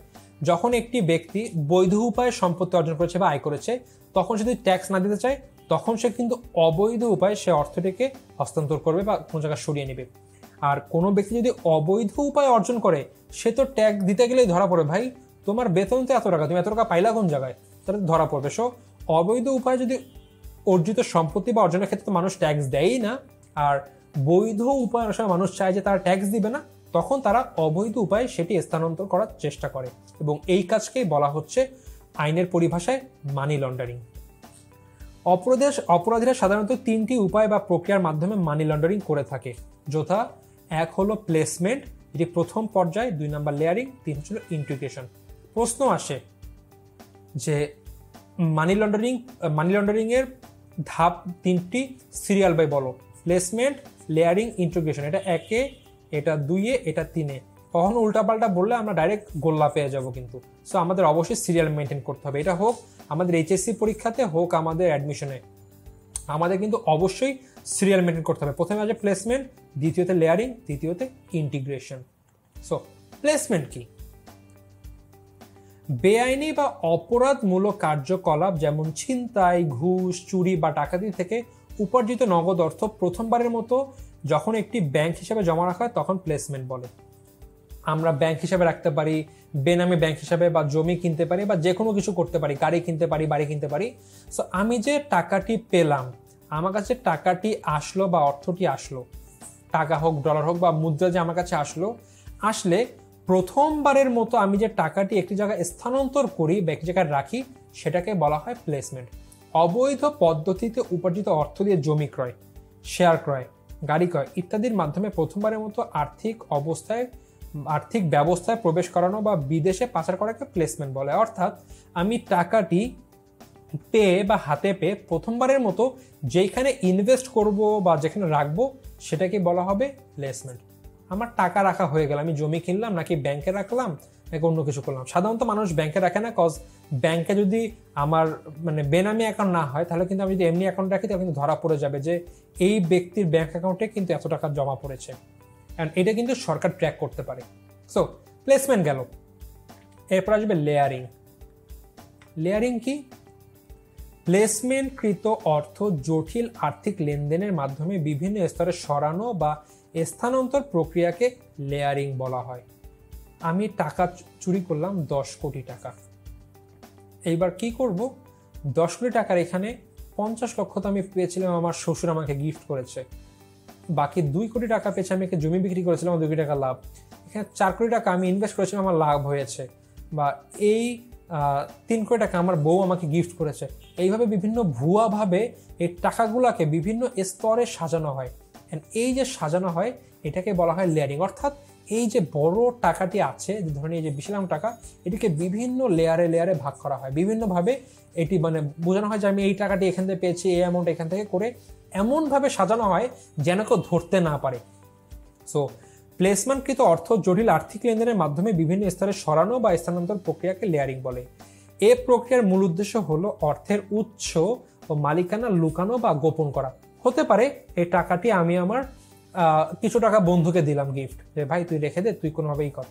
যখন একটি ব্যক্তি বৈধ উপায়ে সম্পত্তি অর্জন করেছে বা আয় করেছে, তখন যদি ট্যাক্স না দিতে চায় তখন সে কিন্তু অবৈধ উপায়ে সে অর্থটিকে হস্তান্তর করবে বা কোনো জায়গায় সরিয়ে নেবে। আর কোনো ব্যক্তি যদি অবৈধ উপায়ে অর্জন করে, সে তো ট্যাক্স দিতে গেলেই ধরা পড়বে, ভাই তোমার বেতন তো এত টাকা, তুমি এত টাকা পাইলা কোন জায়গায়, তাহলে ধরা পড়বে। সো অবৈধ উপায়ে যদি অর্জিত সম্পত্তি বা অর্জনের ক্ষেত্রে তো মানুষ ট্যাক্স দেয়ই না, আর বৈধ উপায় অনুসারে মানুষ চায় যে তারা ট্যাক্স দিবে না, তখন তারা অবৈধ উপায়ে সেটি স্থানান্তর করার চেষ্টা করে, এবং এই কাজকেই বলা হচ্ছে আইনের পরিভাষায় মানি লন্ডারিং। অপরাধীরা সাধারণত 3টি উপায় বা প্রক্রিয়ার মাধ্যমে মানি লন্ডারিং করে থাকে, যথা 1 হলো প্লেসমেন্ট, এটি প্রথম পর্যায়, 2 নাম্বার লেয়ারিং, 3 হচ্ছিল ইন্টিগ্রেশন। প্রশ্ন আসে যে মানি লন্ডারিং এর ধাপ 3টি সিরিয়াল বাই বলো, প্লেসমেন্ট, লেয়ারিং, ইন্টিগ্রেশন। এটা 1-এ, এটা 2-এ, এটা 3-এ। কখনো উল্টাপাল্টা বললে আমরা ডাইরেক্ট গোল্লা পেয়ে যাব কিন্তু। সো আমাদের অবশ্যই সিরিয়াল মেনটেন করতে হবে। এটা হোক আমাদের এইচএসসি পরীক্ষাতে, হোক আমাদের অ্যাডমিশনে, আমাদের কিন্তু অবশ্যই সিরিয়াল মেনটেন করতে হবে। প্রথমে আছে প্লেসমেন্ট, দ্বিতীয়তে লেয়ারিং, তৃতীয়তে ইন্টিগ্রেশন। সো প্লেসমেন্ট কি? বেআইনি বা অপরাধমূলক কার্যকলাপ যেমন ছিনতাই, ঘুষ, চুরি বা ডাকাতি থেকে উপার্জিত নগদ অর্থ প্রথমবারের মতো যখন একটি ব্যাংক হিসাবে জমা রাখা হয় তখন প্লেসমেন্ট বলে। আমরা ব্যাংক হিসাবে রাখতে পারি, বেনামে ব্যাংক হিসাবে, বা জমি কিনতে পারি, বা যে কোনো কিছু করতে পারি, গাড়ি কিনতে পারি, বাড়ি কিনতে পারি। সো আমি যে টাকাটি পেলাম, আমার কাছে টাকাটি আসলো বা অর্থটি আসলো, টাকা হোক, ডলার হোক, বা মুদ্রা যে আমার কাছে আসলে প্রথমবারের মতো আমি যে টাকাটি একটি জায়গায় স্থানান্তর করি বা একটি জায়গায় রাখি, সেটাকে বলা হয় প্লেসমেন্ট। অবৈধ পদ্ধতিতে উপার্জিত অর্থ দিয়ে জমি ক্রয়, শেয়ার ক্রয়, গাড়ি ক্রয় ইত্যাদির মাধ্যমে প্রথমবারের মতো আর্থিক ব্যবস্থায় প্রবেশ করানো বা বিদেশে পাচার করাকে প্লেসমেন্ট বলে। অর্থাৎ আমি টাকাটি পেয়ে বা হাতে পেয়ে প্রথমবারের মতো যেখানে ইনভেস্ট করব বা যেখানে রাখবো, সেটাকে বলা হবে প্লেসমেন্ট। আমার টাকা রাখা হয়ে গেল, আমি জমি কিনলাম নাকি ব্যাংকে রাখলাম নাকি অন্য কিছু করলাম। সাধারণত মানুষ ব্যাংকে রাখে না, কজ ব্যাংকে যদি আমার বেনামি অ্যাকাউন্ট না হয়, তাহলে কিন্তু আমি যদি এমনি অ্যাকাউন্ট রাখি তাহলে কিন্তু ধরা পড়ে যাবে যে এই ব্যক্তির ব্যাংক অ্যাকাউন্টে কিন্তু এত টাকা জমা পড়েছে, অ্যান্ড এটা কিন্তু সরকার ট্র্যাক করতে পারে। সো প্লেসমেন্ট গেল, এরপর আসবে লেয়ারিং। লেয়ারিং কি? প্লেসমেন্টকৃত অর্থ জটিল আর্থিক লেনদেনের মাধ্যমে বিভিন্ন স্তরে সরানো বা স্থানান্তর প্রক্রিয়াকে লেয়ারিং বলা হয়। আমি টাকা চুরি করলাম 10 কোটি টাকা, এইবার কি করব? 10 কোটি টাকার এখানে 50 লক্ষ তো আমি পেয়েছিলাম, আমার শ্বশুর আমাকে গিফট করেছে, বাকি 2 কোটি টাকা পেয়েছে, আমি একটা জমি বিক্রি করেছিলাম, 2 কোটি টাকা লাভ। এখানে 4 কোটি টাকা আমি ইনভেস্ট করেছিলাম, আমার লাভ হয়েছে, বা এই 3 কোটি টাকা আমার বউ আমাকে গিফট করেছে। এইভাবে বিভিন্ন ভুয়াভাবে এই টাকাগুলোকে বিভিন্ন স্তরে সাজানো হয়। এই যে সাজানো হয়, এটাকে বলা হয় লেয়ারিং। অর্থাৎ এই যে বড় টাকাটি আছে, ধরেন এই যে 20 লাখ টাকা, এটিকে বিভিন্ন লেয়ারে লেয়ারে ভাগ করা হয়, বিভিন্নভাবে এটি বোঝানো হয় যে আমি এই টাকাটি এখান থেকে পেয়েছি, এই অ্যামাউন্ট এখান থেকে করে এমনভাবে সাজানো হয় যেন কেউ ধরতে না পারে। সো প্লেসমেন্টকৃত অর্থ জটিল আর্থিক লেনদেনের মাধ্যমে বিভিন্ন স্তরে সরানো বা স্থানান্তর প্রক্রিয়াকে লেয়ারিং বলে। এই প্রক্রিয়ার মূল উদ্দেশ্য হলো অর্থের উৎস ও মালিকানা লুকানো বা গোপন করা। হতে পারে এই টাকাটি আমি আমার কিছু টাকা বন্ধুকে দিলাম গিফট, যে ভাই তুই রেখে দে, তুই কোনোভাবেই কর।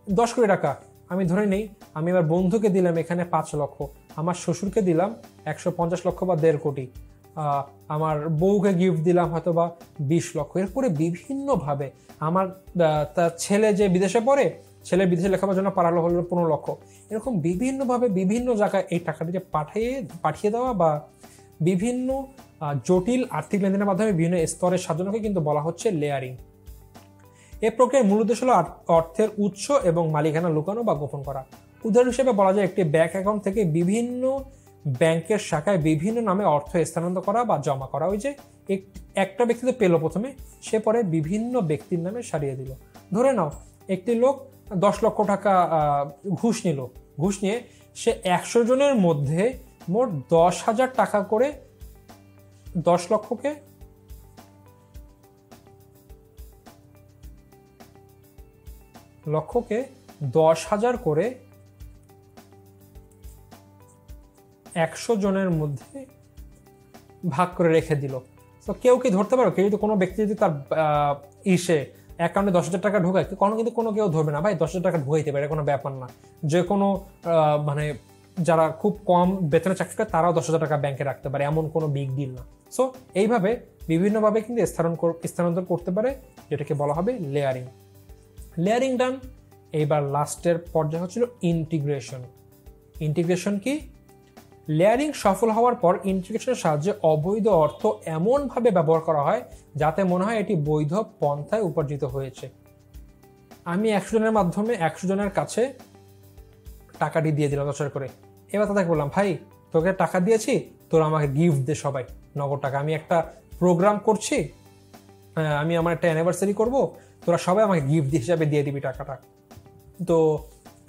10 কোটি টাকা আমি ধরে নেই, আমি এবার বন্ধুকে দিলাম এখানে 5 লক্ষ, আমার শ্বশুরকে দিলাম 150 লক্ষ বা 1.5 কোটি, আমার বউকে গিফট দিলাম হয়তো বা 20 লক্ষ। এরপরে বিভিন্নভাবে আমার তার ছেলে যে বিদেশে পড়ে, ছেলে বিদেশে লেখাপড়ার জন্য পাঠালো হলো 15 লক্ষ। এরকম বিভিন্নভাবে বিভিন্ন জায়গায় এই টাকাটিকে পাঠিয়ে দেওয়া বা বিভিন্ন জটিল আর্থিক লেনদেনের মাধ্যমে বিভিন্ন স্তরে সাজানোকে কিন্তু বলা হচ্ছে লেয়ারিং। এই প্রক্রিয়ার মূল উদ্দেশ্য হলো অর্থের উৎস এবং মালিকানা লুকানো বা গোপন করা। উদাহরণ হিসেবে বলা যায় একটি ব্যাংক অ্যাকাউন্ট থেকে বিভিন্ন ব্যাংকের শাখায় বিভিন্ন নামে অর্থ স্থানান্তর করা বা জমা করা। ওই যে একটা ব্যক্তি তো পেলো প্রথমে, সে পরে বিভিন্ন ব্যক্তির নামে সারিয়ে দিল। ধরে নাও একটি লোক 10 লক্ষ টাকা ঘুষ নিল, ঘুষ নিয়ে সে 100 জনের মধ্যে মোট 10,000 টাকা করে 10 লক্ষকে 10,000 করে 100 জনের মধ্যে ভাগ করে রেখে দিল। তো কেউ কি ধরতে পারো? কেউ যদি কোনো ব্যক্তি যদি তার অ্যাকাউন্টে 10,000 টাকা ঢোকায়, কোনো কেউ ধরবে না, ভাই 10,000 টাকা ঢুকাইতে পারে, কোনো ব্যাপার না। যে কোনো যারা খুব কম বেতনে চাকরি করে তারাও 10,000 টাকা ব্যাংকে রাখতে পারে, এমন কোনো বিগ ডিল না। সো এইভাবে বিভিন্নভাবে কিন্তু স্থানান্তর করতে পারে, যেটাকে বলা হবে লেয়ারিং। লেয়ারিং ডান। এইবার লাস্টের পর্যায়ে হচ্ছিল ইন্টিগ্রেশন। ইন্টিগ্রেশন কি? লেয়ারিং সফল হওয়ার পর ইন্টিগ্রেশনের সাহায্যে অবৈধ অর্থ এমনভাবে ব্যবহার করা হয় যাতে মনে হয় এটি বৈধ পন্থায় উপার্জিত হয়েছে। আমি 100 জনের মাধ্যমে 100 জনের কাছে টাকাটি দিয়ে দিলাম 10 করে। এবার তাদেরকে বললাম, ভাই তোকে টাকা দিয়েছি, তোরা আমাকে গিফট দে সবাই নগদ টাকা। আমি একটা প্রোগ্রাম করছি, আমি আমার একটা অ্যানিভার্সারি করব, তোরা সবাই আমাকে গিফট হিসাবে দিয়ে দিবি টাকাটা। তো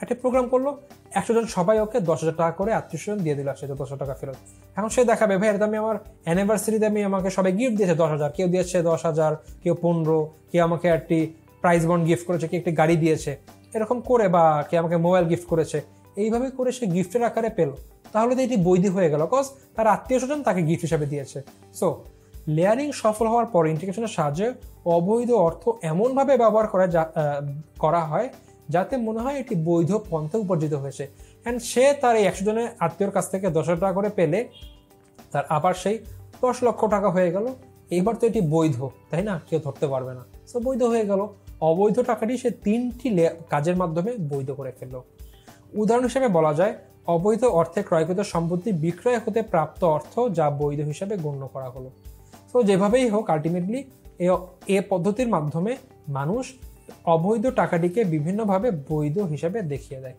একটা প্রোগ্রাম করলো, 100 জন সবাই ওকে 10,000 টাকা করে আত্মীয় স্বজন দিয়ে দিল, সে 10,000 টাকা ফেরত। এখন সে দেখাবে ভাই এটা আমি আমার অ্যানিভার্সারিতে আমি আমাকে সবাই গিফট দিয়েছে 10,000, কেউ দিয়েছে 10,000, কেউ 15, কেউ আমাকে একটি প্রাইজ বন্ড গিফট করেছে, কেউ একটি গাড়ি দিয়েছে, এরকম করে, বা কেউ আমাকে মোবাইল গিফট করেছে, এইভাবে করে সে গিফটের আকারে পেল। তাহলে তো এটি বৈধ হয়ে গেল, কজ তার আত্মীয় স্বজন তাকে গিফট হিসাবে দিয়েছে। সো লেয়ারিং সফল হওয়ার পর ইন্টিগ্রেশনের সাহায্যে অবৈধ অর্থ এমনভাবে ব্যবহার করা হয় যাতে মনে হয় এটি বৈধ পন্থা উপার্জিত হয়েছে। অ্যান্ড সে তার এই 100 জনের আত্মীয়র কাছ থেকে 10,000 টাকা করে পেলে তার আবার সেই 10 লক্ষ টাকা হয়ে গেল। এইবার তো এটি বৈধ, তাই না? কেউ ধরতে পারবে না। সো বৈধ হয়ে গেল। অবৈধ টাকাটি সে 3টি কাজের মাধ্যমে বৈধ করে ফেলল। উদাহরণ হিসেবে বলা যায়, অবৈধ অর্থে ক্রয়কৃত সম্পত্তি বিক্রয় হতে প্রাপ্ত অর্থ যা বৈধ হিসাবে গণ্য করা হলো। তো যেভাবেই হোক আলটিমেটলি এ পদ্ধতির মাধ্যমে মানুষ অবৈধ টাকাটিকে বিভিন্নভাবে বৈধ হিসাবে দেখিয়ে দেয়।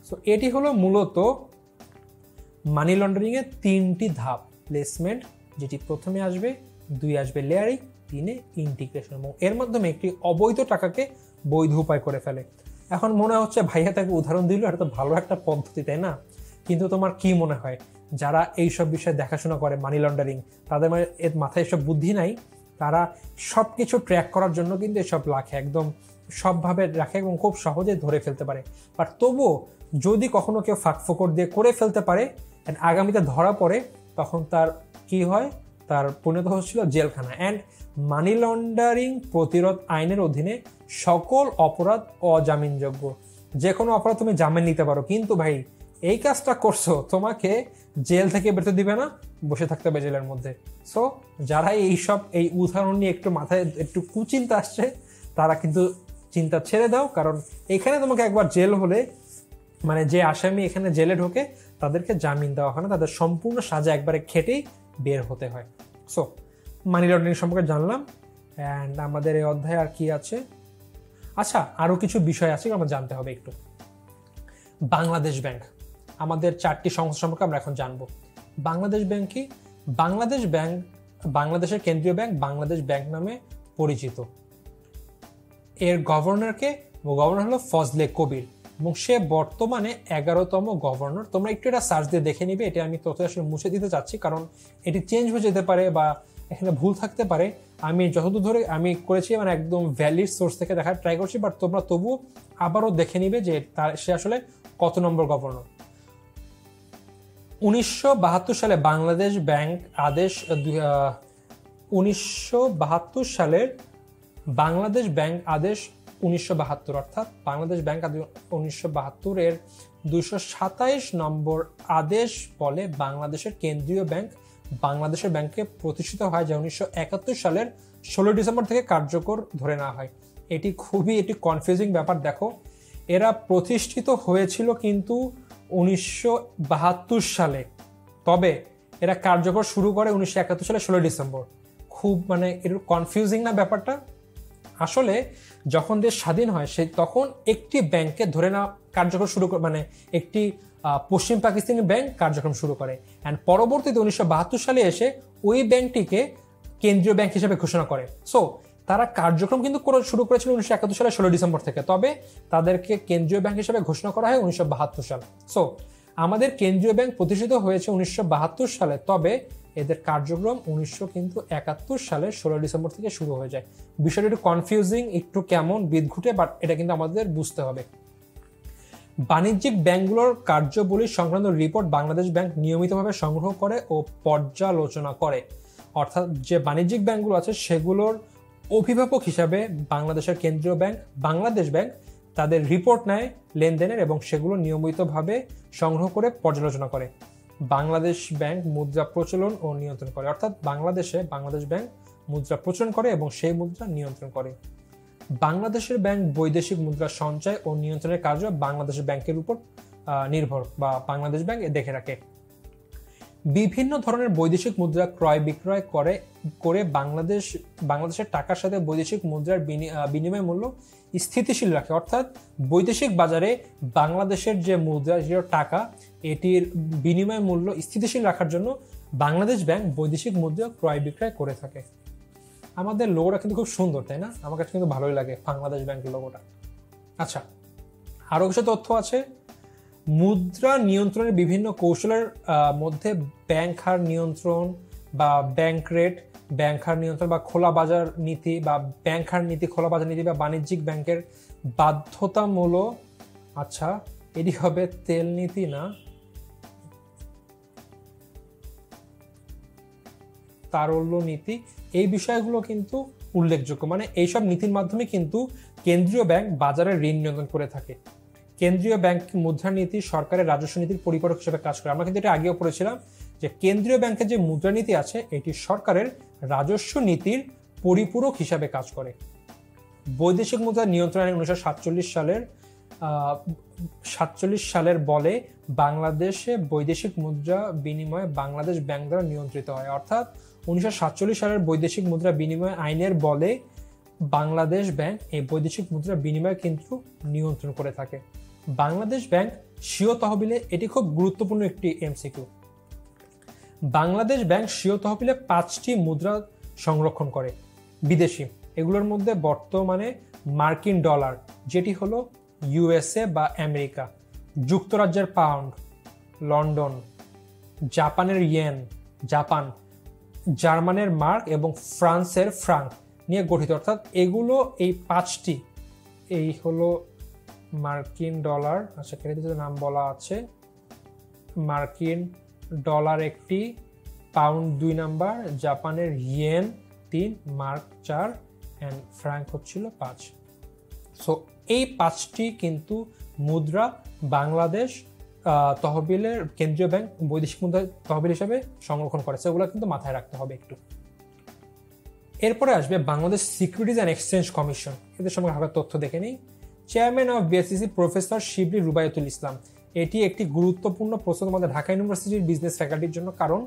সো এটি হলো মূলত মানি লন্ডারিং এর 3টি ধাপ। প্লেসমেন্ট, যেটি প্রথমে আসবে, 2 আসবে লেয়ারিং, 3 ইন্টিগ্রেশন, এবং এর মাধ্যমে একটি অবৈধ টাকাকে বৈধ উপায় করে ফেলে। এখন মনে হচ্ছে ভাইয়া তাকে উদাহরণ দিল, এটা তো ভালো একটা পদ্ধতি, তাই না? কিন্তু তোমার কি মনে হয় যারা এইসব বিষয়ে দেখাশোনা করে মানি লন্ডারিং, তাদের মাথায় এসব বুদ্ধি নাই? তারা সব কিছু ট্র্যাক করার জন্য কিন্তু এসব রাখে, একদম সবভাবে রাখে এবং খুব সহজে ধরে ফেলতে পারে। বাট তবুও যদি কখনো কেউ ফাঁকফোকর দিয়ে করে ফেলতে পারে, আগামীতে ধরা পড়ে, তখন তার কি হয়? তার পরিণত হচ্ছিল জেলখানা। অ্যান্ড মানি লন্ডারিং প্রতিরোধ আইনের অধীনে সকল অপরাধ অজামিনযোগ্য। যে কোনো অপরাধ তুমি জামিন নিতে পারো, কিন্তু ভাই এই কাজটা করছো, তোমাকে জেল থেকে বেরোতে দিবে না, বসে থাকতে হবে জেলের মধ্যে। সো যারা এই উদাহরণ নিয়ে একটু মাথায় একটু কুচিন্তা আসছে, তারা কিন্তু চিন্তা ছেড়ে দাও, কারণ এখানে তোমাকে একবার জেল হলে, মানে যে আসামি এখানে জেলে ঢোকে তাদেরকে জামিন দেওয়া হয় না, তাদের সম্পূর্ণ সাজা একবারে খেটেই বের হতে হয়। সো মানি লন্ডারিং সম্পর্কে জানলাম। অ্যান্ড আমাদের এই অধ্যায়ে আর কি আছে? আচ্ছা, আরও কিছু বিষয় আছে আমরা জানতে হবে একটু। বাংলাদেশ ব্যাংক, আমাদের 4টি সংস্থা সম্পর্কে আমরা এখন জানবো। বাংলাদেশ ব্যাংক কি? বাংলাদেশ ব্যাংক বাংলাদেশের কেন্দ্রীয় ব্যাংক বাংলাদেশ ব্যাংক নামে পরিচিত। এর গভর্নরকে? গভর্নর হলো ফজলে কবির, এবং সে বর্তমানে 11তম গভর্নর। তোমরা একটু এটা সার্চ দিয়ে দেখে নিবে, এটা আমি তথ্য আসলে মুছে দিতে চাচ্ছি, কারণ এটি চেঞ্জ হয়ে যেতে পারে বা এখানে ভুল থাকতে পারে। আমি যতদূর ধরে আমি করেছি, মানে একদম ভ্যালিড সোর্স থেকে দেখার ট্রাই করছি, বাট তোমরা তবুও আবারও দেখে নিবে যে সে আসলে কত নম্বর গভর্নর। 1972 সালে বাংলাদেশ ব্যাংক আদেশ 1972 সালের বাংলাদেশ ব্যাংক আদেশ 1972, অর্থাৎ বাংলাদেশ ব্যাংক 1972 এর 227 নম্বর আদেশ বলে বাংলাদেশের কেন্দ্রীয় ব্যাংক বাংলাদেশের ব্যাংকে প্রতিষ্ঠিত হয়, যা 1971 সালের 16 ডিসেম্বর থেকে কার্যকর ধরে নেওয়া হয়। এটি কনফিউজিং ব্যাপার। দেখো, এরা প্রতিষ্ঠিত হয়েছিল কিন্তু 1972 সালে, তবে এরা কার্যকর শুরু করে 1971 সালে 16 ডিসেম্বর। খুব মানে এর কনফিউজিং না ব্যাপারটা? আসলে যখন দেশ স্বাধীন হয় তখন একটি ব্যাংকে ধরে নেওয়া কার্যক্রম শুরু করে, মানে একটি পশ্চিম পাকিস্তানি ব্যাংক কার্যক্রম শুরু করে। অ্যান্ড পরবর্তীতে 1972 সালে এসে ওই ব্যাংকটিকে কেন্দ্রীয় ব্যাংক হিসেবে ঘোষণা করে। সো তারা কার্যক্রম কিন্তু শুরু করেছিল 1971 সালে 16 ডিসেম্বর থেকে, তবে তাদেরকে কেন্দ্রীয় ব্যাংক হিসেবে ঘোষণা করা হয় 1972 সালে। সো আমাদের কেন্দ্রীয় ব্যাংক প্রতিষ্ঠিত হয়েছে 1972 সালে, তবে এদের কার্যক্রম 1971 সালের 16 ডিসেম্বর থেকে শুরু হয়ে যায়। বিষয়টা একটু কনফিউজিং, একটু কেমন বিদঘুটে, বাট এটা কিন্তু আমাদের বুঝতে হবে। বাণিজ্যিক ব্যাংকগুলোর কার্যাবলী সংক্রান্ত রিপোর্ট বাংলাদেশ ব্যাংক নিয়মিতভাবে সংগ্রহ করে ও পর্যালোচনা করে। অর্থাৎ যে বাণিজ্যিক ব্যাংকগুলো আছে সেগুলোর অভিভাবক হিসাবে বাংলাদেশের কেন্দ্রীয় ব্যাংক বাংলাদেশ ব্যাংক তাদের রিপোর্ট নেয় লেনদেনের, এবং সেগুলো নিয়মিতভাবে সংগ্রহ করে পর্যালোচনা করে। বাংলাদেশ ব্যাংক মুদ্রা প্রচলন ও নিয়ন্ত্রণ করে, অর্থাৎ বাংলাদেশ ব্যাংক মুদ্রা প্রচলন করে এবং সেই মুদ্রা নিয়ন্ত্রণ করে। বাংলাদেশের ব্যাংক বৈদেশিক মুদ্রা সঞ্চয় ও নিয়ন্ত্রণের কার্য বাংলাদেশ ব্যাংকের উপর নির্ভর, বা বাংলাদেশ ব্যাংক দেখে রাখে। বিভিন্ন ধরনের বৈদেশিক মুদ্রা ক্রয় বিক্রয় করে বাংলাদেশের টাকার সাথে বৈদেশিক মুদ্রার বিনিময় মূল্য স্থিতিশীল রাখে। অর্থাৎ বৈদেশিক বাজারে বাংলাদেশের যে মুদ্রা, যে টাকা, এটির বিনিময় মূল্য স্থিতিশীল রাখার জন্য বাংলাদেশ ব্যাংক বৈদেশিক মুদ্রা ক্রয় বিক্রয় করে থাকে। আমাদের লোগোটা কিন্তু খুব সুন্দর, তাই না? আমার কাছে কিন্তু ভালোই লাগে বাংলাদেশ ব্যাংকের লোগোটা। আচ্ছা, আরো কিছু তথ্য আছে। মুদ্রা নিয়ন্ত্রণের বিভিন্ন কৌশলের মধ্যে ব্যাংক হার নিয়ন্ত্রণ বা ব্যাংক রেট, ব্যাংক হার নিয়ন্ত্রণ বা খোলা বাজার নীতি বা ব্যাংক হার নীতি, খোলা বাজার নীতি বা বাণিজ্যিক ব্যাংকের বাধ্যতামূলক, আচ্ছা এটি হবে তেল নীতি না, তারল্য নীতি, এই বিষয়গুলো কিন্তু উল্লেখযোগ্য। মানে এইসব নীতির মাধ্যমে কিন্তু কেন্দ্রীয় ব্যাংক বাজারের ঋণ নিয়ন্ত্রণ করে থাকে। কেন্দ্রীয় ব্যাংক মুদ্রানীতি সরকারের রাজস্ব নীতির পরিপূরক হিসেবে কাজ করে। আমরা কিন্তু এটা আগেও পড়েছিলাম যে কেন্দ্রীয় ব্যাংকের যে মুদ্রানীতি আছে এটি সরকারের রাজস্ব নীতির পরিপূরক হিসাবে কাজ করে। বৈদেশিক মুদ্রা নিয়ন্ত্রণ আইন 1947 সালের বলে বাংলাদেশে বৈদেশিক মুদ্রা বিনিময় বাংলাদেশ ব্যাংক দ্বারা নিয়ন্ত্রিত হয়। অর্থাৎ 1947 সালের বৈদেশিক মুদ্রা বিনিময় আইনের বলে বাংলাদেশ ব্যাংক এই বৈদেশিক মুদ্রা বিনিময় কিন্তু নিয়ন্ত্রণ করে থাকে। বাংলাদেশ ব্যাংক স্বীয় তহবিলে, এটি খুব গুরুত্বপূর্ণ একটি এমসিকিউ, বাংলাদেশ ব্যাংক স্বীয় তহবিলে 5টি মুদ্রা সংরক্ষণ করে বিদেশি। এগুলোর মধ্যে বর্তমানে মার্কিন ডলার, যেটি হলো ইউএসএ বা আমেরিকা, যুক্তরাজ্যের পাউন্ড, লন্ডন, জাপানের ইয়েন, জাপান, জার্মানের মার্ক এবং ফ্রান্সের ফ্রাঙ্ক নিয়ে গঠিত। অর্থাৎ এগুলো এই 5টি, এই হলো মার্কিন ডলার, আচ্ছা এখানে নাম বলা আছে, মার্কিন ডলার একটি, পাউন্ড 2 নাম্বার, জাপানের ইয়েন 3, মার্ক 4 এন্ড ফ্রাঙ্ক হচ্ছিল 5। সো এই 5টি কিন্তু মুদ্রা বাংলাদেশ তহবিলের কেন্দ্রীয় ব্যাংক বৈদেশিক মুদ্রা তহবিল হিসেবে সংরক্ষণ করে, সেগুলো কিন্তু মাথায় রাখতে হবে একটু। এরপরে আসবে Bangladesh securities and exchange commission, এদের সম্পর্কে হালকা তথ্য দেখে নিই। চেয়ারম্যান অফ বিএসইসি প্রফেসর শিবলি রুবাইয়াতুল ইসলাম, এটি একটি গুরুত্বপূর্ণ প্রশ্ন তোমাদের ঢাকা ইউনিভার্সিটির বিজনেস ফ্যাকাল্টির জন্য, কারণ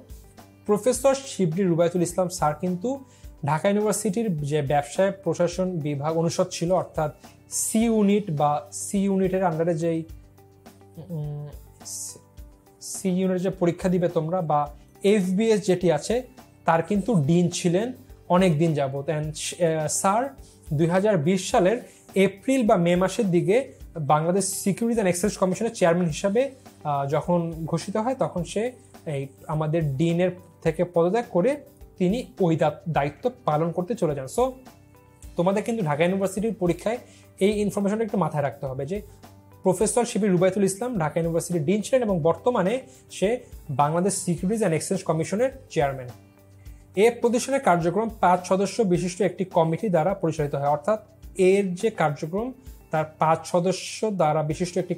প্রফেসর শিবলি রুবাইয়াতুল ইসলাম স্যার কিন্তু ঢাকা ইউনিভার্সিটির যে ব্যবসায় প্রশাসন বিভাগ অনুষদ ছিল, অর্থাৎ সি ইউনিট বা সি ইউনিটের আন্ডারে যেই সি ইউনিট যে পরীক্ষা দিবে তোমরা বা এফবিএস যেটি আছে তার কিন্তু ডিন ছিলেন অনেক দিন যাবত। অ্যান্ড স্যার 2020 সালের এপ্রিল বা মে মাসের দিকে বাংলাদেশ সিকিউরিটিজ অ্যান্ড এক্সচেঞ্জ কমিশনের চেয়ারম্যান হিসাবে যখন ঘোষিত হয় তখন সে এই আমাদের ডিনের থেকে পদত্যাগ করে তিনি ওই দায়িত্ব পালন করতে চলে যান। সো তোমাদের কিন্তু ঢাকা ইউনিভার্সিটির পরীক্ষায় এই ইনফরমেশনটা একটু মাথায় রাখতে হবে যে প্রফেসর শিবির রুবাইয়াতুল ইসলাম ঢাকা ইউনিভার্সিটির ডিন ছিলেন এবং বর্তমানে সে বাংলাদেশ সিকিউরিটিজ অ্যান্ড এক্সচেঞ্জ কমিশনের চেয়ারম্যান। এ প্রতিষ্ঠানের কার্যক্রম 5 সদস্য বিশিষ্ট একটি কমিটি দ্বারা পরিচালিত হয়। অর্থাৎ এর যে কার্যক্রম তার 5 সদস্য দ্বারা বিশিষ্ট একটি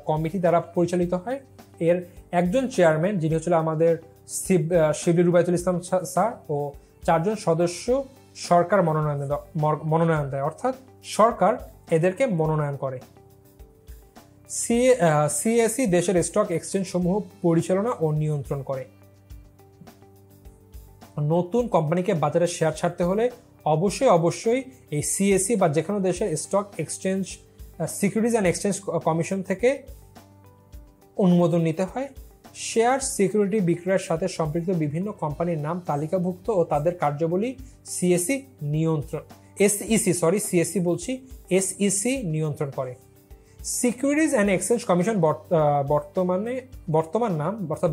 কমিটি দ্বারা পরিচালিত হয়। এর একজন চেয়ারম্যান যিনি হচ্ছিল আমাদের শিবলি রুবাইয়াতুল ইসলাম স্যার ও 4 জন সদস্য সরকার মনোনয়ন দেয়, অর্থাৎ সরকার এদেরকে মনোনয়ন করে। সিএসই দেশের স্টক এক্সচেঞ্জ সমূহ পরিচালনা ও নিয়ন্ত্রণ করে। নতুন কোম্পানিকে বাজারে শেয়ার ছাড়তে হলে অবশ্যই এই সিএসই বা যে কোনো দেশের stock exchange securities and exchange commission থেকে অনুমোদন নিতে হয়। শেয়ার সিকিউরিটি বিক্রয়ের সাথে সম্পৃক্ত বিভিন্ন কোম্পানির নাম তালিকাভুক্ত ও তাদের কার্যাবলী সিএসই নিয়ন্ত্রণ করে। সিকিউরিটিজ অ্যান্ড এক্সচেঞ্জ কমিশন বর্তমান নাম অর্থাৎ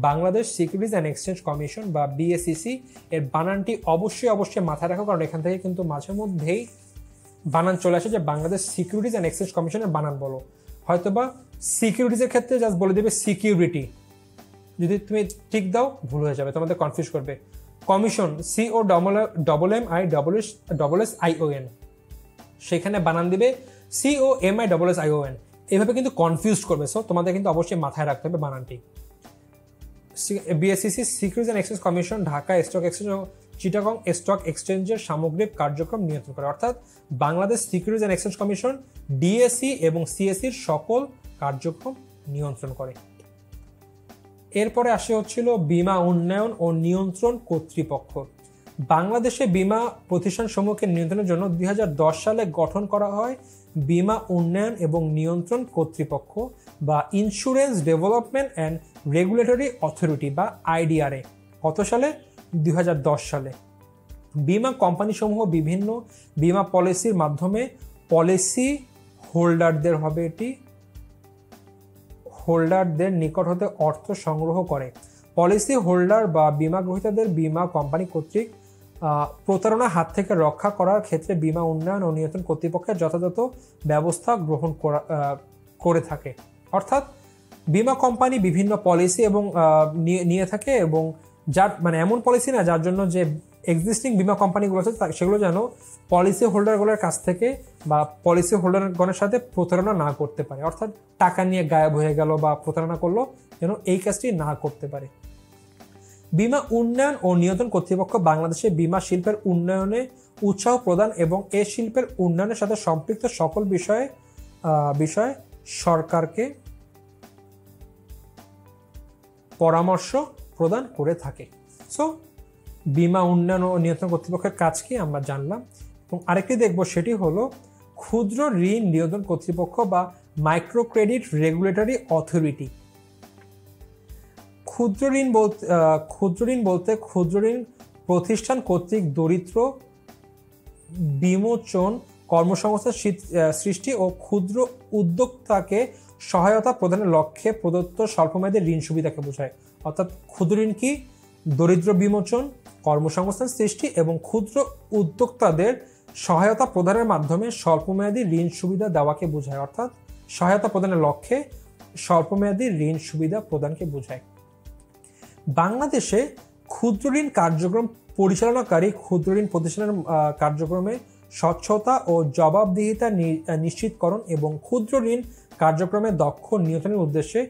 Bangladesh securities and exchange commission বা বিএসইসি, এর বানানটি অবশ্যই মাথায় রাখো, কারণ এখান থেকে কিন্তু মাঝে মধ্যেই বানান চলে আসে যে বাংলাদেশ সিকিউরিটিজ অ্যান্ড এক্সচেঞ্জ কমিশনের বানান বলো, হয়তোবা সিকিউরিটিজের ক্ষেত্রে জাস্ট বলে দেবে সিকিউরিটি, যদি তুমি ঠিক দাও ভুল হয়ে যাবে, তোমাদের কনফিউজ করবে। কমিশন COMMISSION, সেখানে বানান দিবে COMMISSION, এইভাবে কিন্তু কনফিউজ করবে। সো তোমাদের কিন্তু অবশ্যই মাথায় রাখতে হবে বানানটি। BSEC securities and exchange commission Dhaka stock exchange ও চিটাগং স্টক এক্সচেঞ্জের সামগ্রিক কার্যক্রম নিয়ন্ত্রণ করে। অর্থাৎ Bangladesh securities and exchange commission DSE এবং সিএসির সকল কার্যক্রম নিয়ন্ত্রণ করে। এরপরে আসে হচ্ছিল বীমা উন্নয়ন ও নিয়ন্ত্রণ কর্তৃপক্ষ। বাংলাদেশে বীমা প্রতিষ্ঠান সমূহকে নিয়ন্ত্রণের জন্য 2010 সালে গঠন করা হয় বীমা উন্নয়ন এবং নিয়ন্ত্রণ কর্তৃপক্ষ বা insurance development and regulatory authority বা IDRA। কত সালে? 2010 সালে। বীমা কোম্পানি সমূহ বিভিন্ন বীমা পলিসির মাধ্যমে পলিসি হোল্ডারদের হবে এটি হোল্ডারদের নিকট হতে অর্থ সংগ্রহ করে। পলিসি হোল্ডার বা বীমা গ্রহীতাদের বীমা কোম্পানি কর্তৃক প্রতারণার হাত থেকে রক্ষা করার ক্ষেত্রে বীমা উন্নয়ন ও নিয়ন্ত্রণ কর্তৃপক্ষের যথাযথ ব্যবস্থা গ্রহণ করে থাকে। অর্থাৎ বীমা কোম্পানি বিভিন্ন পলিসি এবং নিয়ে থাকে, এবং যার মানে এমন পলিসি না যার জন্য যে এক্সিস্টিং বীমা কোম্পানিগুলো আছে সেগুলো যেন পলিসি হোল্ডারগুলোর কাছ থেকে বা পলিসি হোল্ডারগণের সাথে প্রতারণা না করতে পারে, অর্থাৎ টাকা নিয়ে গায়েব হয়ে গেল বা প্রতারণা করলো, যেন এই কাজটি না করতে পারে। বীমা উন্নয়ন ও নিয়ন্ত্রণ কর্তৃপক্ষ বাংলাদেশে বীমা শিল্পের উন্নয়নে উৎসাহ প্রদান এবং এ শিল্পের উন্নয়নের সাথে সম্পৃক্ত সকল বিষয়ে সরকারকে পরামর্শ প্রদান করে থাকে। সো বীমা উন্নয়ন ও নিয়ন্ত্রণ কর্তৃপক্ষের কাজ কি আমরা জানলাম, এবং আরেকটি দেখব সেটি হলো ক্ষুদ্র ঋণ নিয়ন্ত্রণ কর্তৃপক্ষ বা মাইক্রো ক্রেডিট রেগুলেটরি অথরিটি। ক্ষুদ্র ঋণ বলতে ক্ষুদ্র ঋণ প্রতিষ্ঠান কর্তৃক দরিদ্র বিমোচন, কর্মসংস্থান সৃষ্টি ও ক্ষুদ্র উদ্যোক্তাকে সহায়তা প্রদানের লক্ষ্যে প্রদত্ত স্বল্পমেয়াদী ঋণ সুবিধাকে বোঝায়। অর্থাৎ ক্ষুদ্র ঋণ কি? দরিদ্র বিমোচন, কর্মসংস্থান সৃষ্টি এবং ক্ষুদ্র উদ্যোক্তাদের সহায়তা প্রদানের মাধ্যমে স্বল্পমেয়াদী ঋণ সুবিধা দেওয়াকে বোঝায়। অর্থাৎ সহায়তা প্রদানের লক্ষ্যে স্বল্পমেয়াদী ঋণ সুবিধা প্রদানকে বোঝায়। বাংলাদেশে ক্ষুদ্র ঋণ কার্যক্রম পরিচালনাকারী ক্ষুদ্র ঋণ প্রতিষ্ঠানের কার্যক্রমে স্বচ্ছতা ও জবাবদিহিতা নিশ্চিতকরণ এবং ক্ষুদ্র ঋণ কার্যক্রমে দক্ষ নিয়ন্ত্রণের উদ্দেশ্যে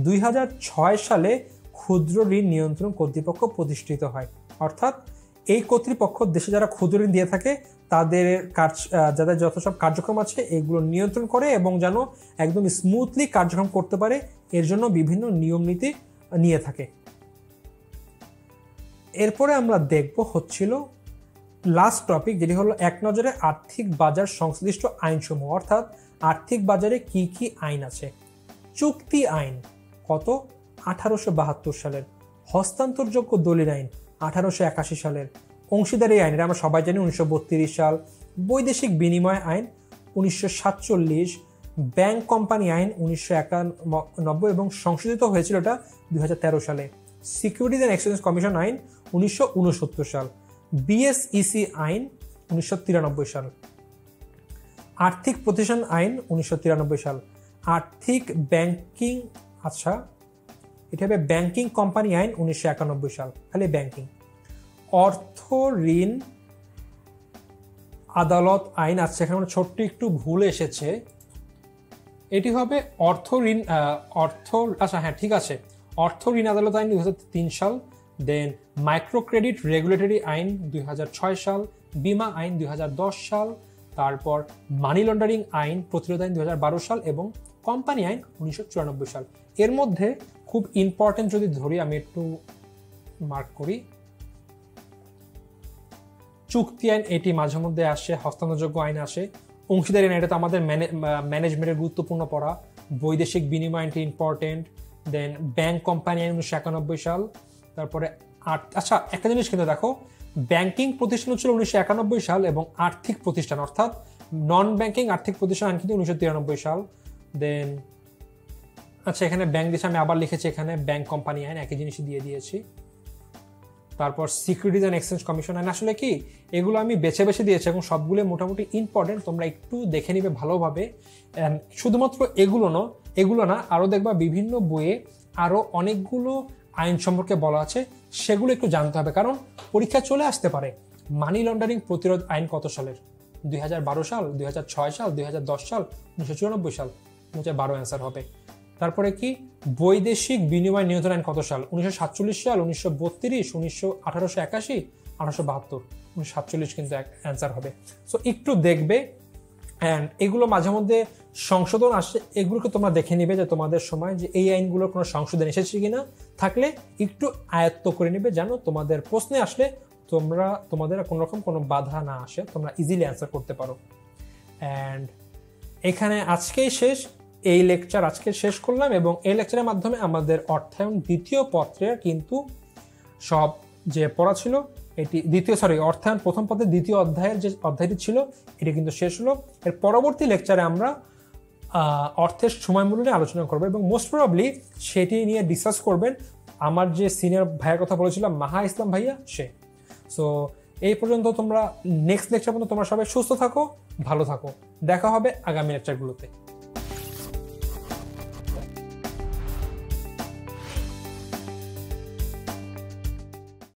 2006 সালে ক্ষুদ্র ঋণ নিয়ন্ত্রণ কর্তৃপক্ষ প্রতিষ্ঠিত হয়। অর্থাৎ এই কর্তৃপক্ষ দেশে যারা ক্ষুদ্র ঋণ দিয়ে থাকে তাদের যাদের যত সব কার্যক্রম আছে এগুলো নিয়ন্ত্রণ করে এবং যেন একদম স্মুথলি কার্যক্রম করতে পারে, এর জন্য বিভিন্ন নিয়ম নীতি নিয়ে থাকে। এরপরে আমরা দেখব হচ্ছিল লাস্ট টপিক, যেটি হলো এক নজরে আর্থিক বাজার সংশ্লিষ্ট আইনসমূহ। অর্থাৎ আর্থিক বাজারে কি কি আইন আছে। চুক্তি আইন কত? 1872 সালের। হস্তান্তরযোগ্য দলিল আইন 1881 সালের। অংশীদারি আইন, এটা আমরা সবাই জানি, 1932 সাল। বৈদেশিক বিনিময় আইন 1947। ব্যাংক কোম্পানি আইন 1991 এবং সংশোধিত হয়েছিল এটা 2013 সালে। সিকিউরিটিজ অ্যান্ড এক্সচেঞ্জ কমিশন আইন 1969 সাল। বিএসইসি আইন 1993 সাল। আর্থিক প্রতিষ্ঠান আইন 1993 সাল। আর্থিক ব্যাংকিং, আচ্ছা এটা হবে ব্যাংকিং কোম্পানি আইন 1991 সাল, খালি ব্যাংকিং। অর্থ ঋণ আদালত আইন, আচ্ছা এখানে ছোট্ট একটু ভুল এসেছে, এটি হবে আচ্ছা হ্যাঁ ঠিক আছে, অর্থ ঋণ আদালত আইন 2003 সাল। দেন মাইক্রো ক্রেডিট রেগুলেটরি আইন 2006 সাল। বীমা আইন 2010 সাল। তারপর মানি লন্ডারিং আইন প্রতিরোধ আইন 2012 সাল এবং কোম্পানি আইন 1994 সাল। এর মধ্যে খুব ইম্পর্টেন্ট যদি ধরি, আমি একটু মার্ক করি, চুক্তি আইন এটি মাঝে মধ্যে আসে, হস্তান্তরযোগ্য আইন আসে, অংশীদারি আইন এটা তো আমাদের ম্যানেজমেন্টের গুরুত্বপূর্ণ পড়া, বৈদেশিক বিনিময় আইনটি ইম্পর্টেন্ট। দেন ব্যাংক কোম্পানি আইন 1991 সাল। তারপরে আচ্ছা একটা জিনিস কিন্তু দেখো, ব্যাংকিং প্রতিষ্ঠান ছিল 1991 সাল এবং আর্থিক প্রতিষ্ঠান অর্থাৎ নন ব্যাংকিং আর্থিক প্রতিষ্ঠান আইন কিন্তু 1993 সাল। দেন আচ্ছা এখানে ব্যাংক দিয়েছে, আমি আবার লিখেছি এখানে ব্যাংক কোম্পানি আইন, একই জিনিসই দিয়ে দিয়েছি। তারপর সিকিউরিটিজ অ্যান্ড এক্সচেঞ্জ কমিশন আইন, আসলে কি এগুলো আমি বেছে বেছে দিয়েছি এবং সবগুলো মোটামুটি ইম্পর্টেন্ট, তোমরা একটু দেখে নিবে ভালোভাবে। শুধুমাত্র এগুলো না, আরও দেখবা বিভিন্ন বইয়ে আরও অনেকগুলো আইন সম্পর্কে বলা আছে, সেগুলো একটু জানতে হবে কারণ পরীক্ষা চলে আসতে পারে। মানি লন্ডারিং প্রতিরোধ আইন কত সালের? 2012 সাল, 2006 সাল, 2010 সাল, 1994 সাল, 2012 অ্যান্সার হবে। তারপরে কি বৈদেশিক বিনিময় নিয়ন্ত্রণ আইন কত সাল? 1947 সাল, 1932, 1881, 1872, 1947 কিন্তু অ্যান্সার হবে। সো একটু দেখবে, অ্যান্ড এগুলো মাঝে মধ্যে সংশোধন আসে, এগুলোকে তোমরা দেখে নিবে যে তোমাদের সময় যে এই আইনগুলোর কোনো সংশোধন এসেছে কিনা, থাকলে একটু আয়ত্ত করে নিবে যেন তোমাদের প্রশ্নে আসলে তোমাদের কোনো রকম কোনো বাধা না আসে, তোমরা ইজিলি অ্যান্সার করতে পারো। অ্যান্ড এখানে আজকেই এই লেকচার আজকে শেষ করলাম এবং এই লেকচারের মাধ্যমে আমাদের অর্থায়ন দ্বিতীয় পত্রের কিন্তু সব যে পড়া ছিল অর্থায়ন প্রথম পত্রের দ্বিতীয় অধ্যায়ের যে অধ্যায়টি ছিল এটি কিন্তু শেষ হলো। এর পরবর্তী লেকচারে আমরা অর্থের সময় মূল্য নিয়ে আলোচনা করবো এবং মোস্ট প্রবাবলি সেটি নিয়ে ডিসকাস করবেন আমার যে সিনিয়র ভাইয়ের কথা বলেছিলাম মাহা ইসলাম ভাইয়া, সে। সো এই পর্যন্ত, তোমরা নেক্সট লেকচার পর্যন্ত তোমরা সবাই সুস্থ থাকো, ভালো থাকো, দেখা হবে আগামী লেকচারগুলোতে।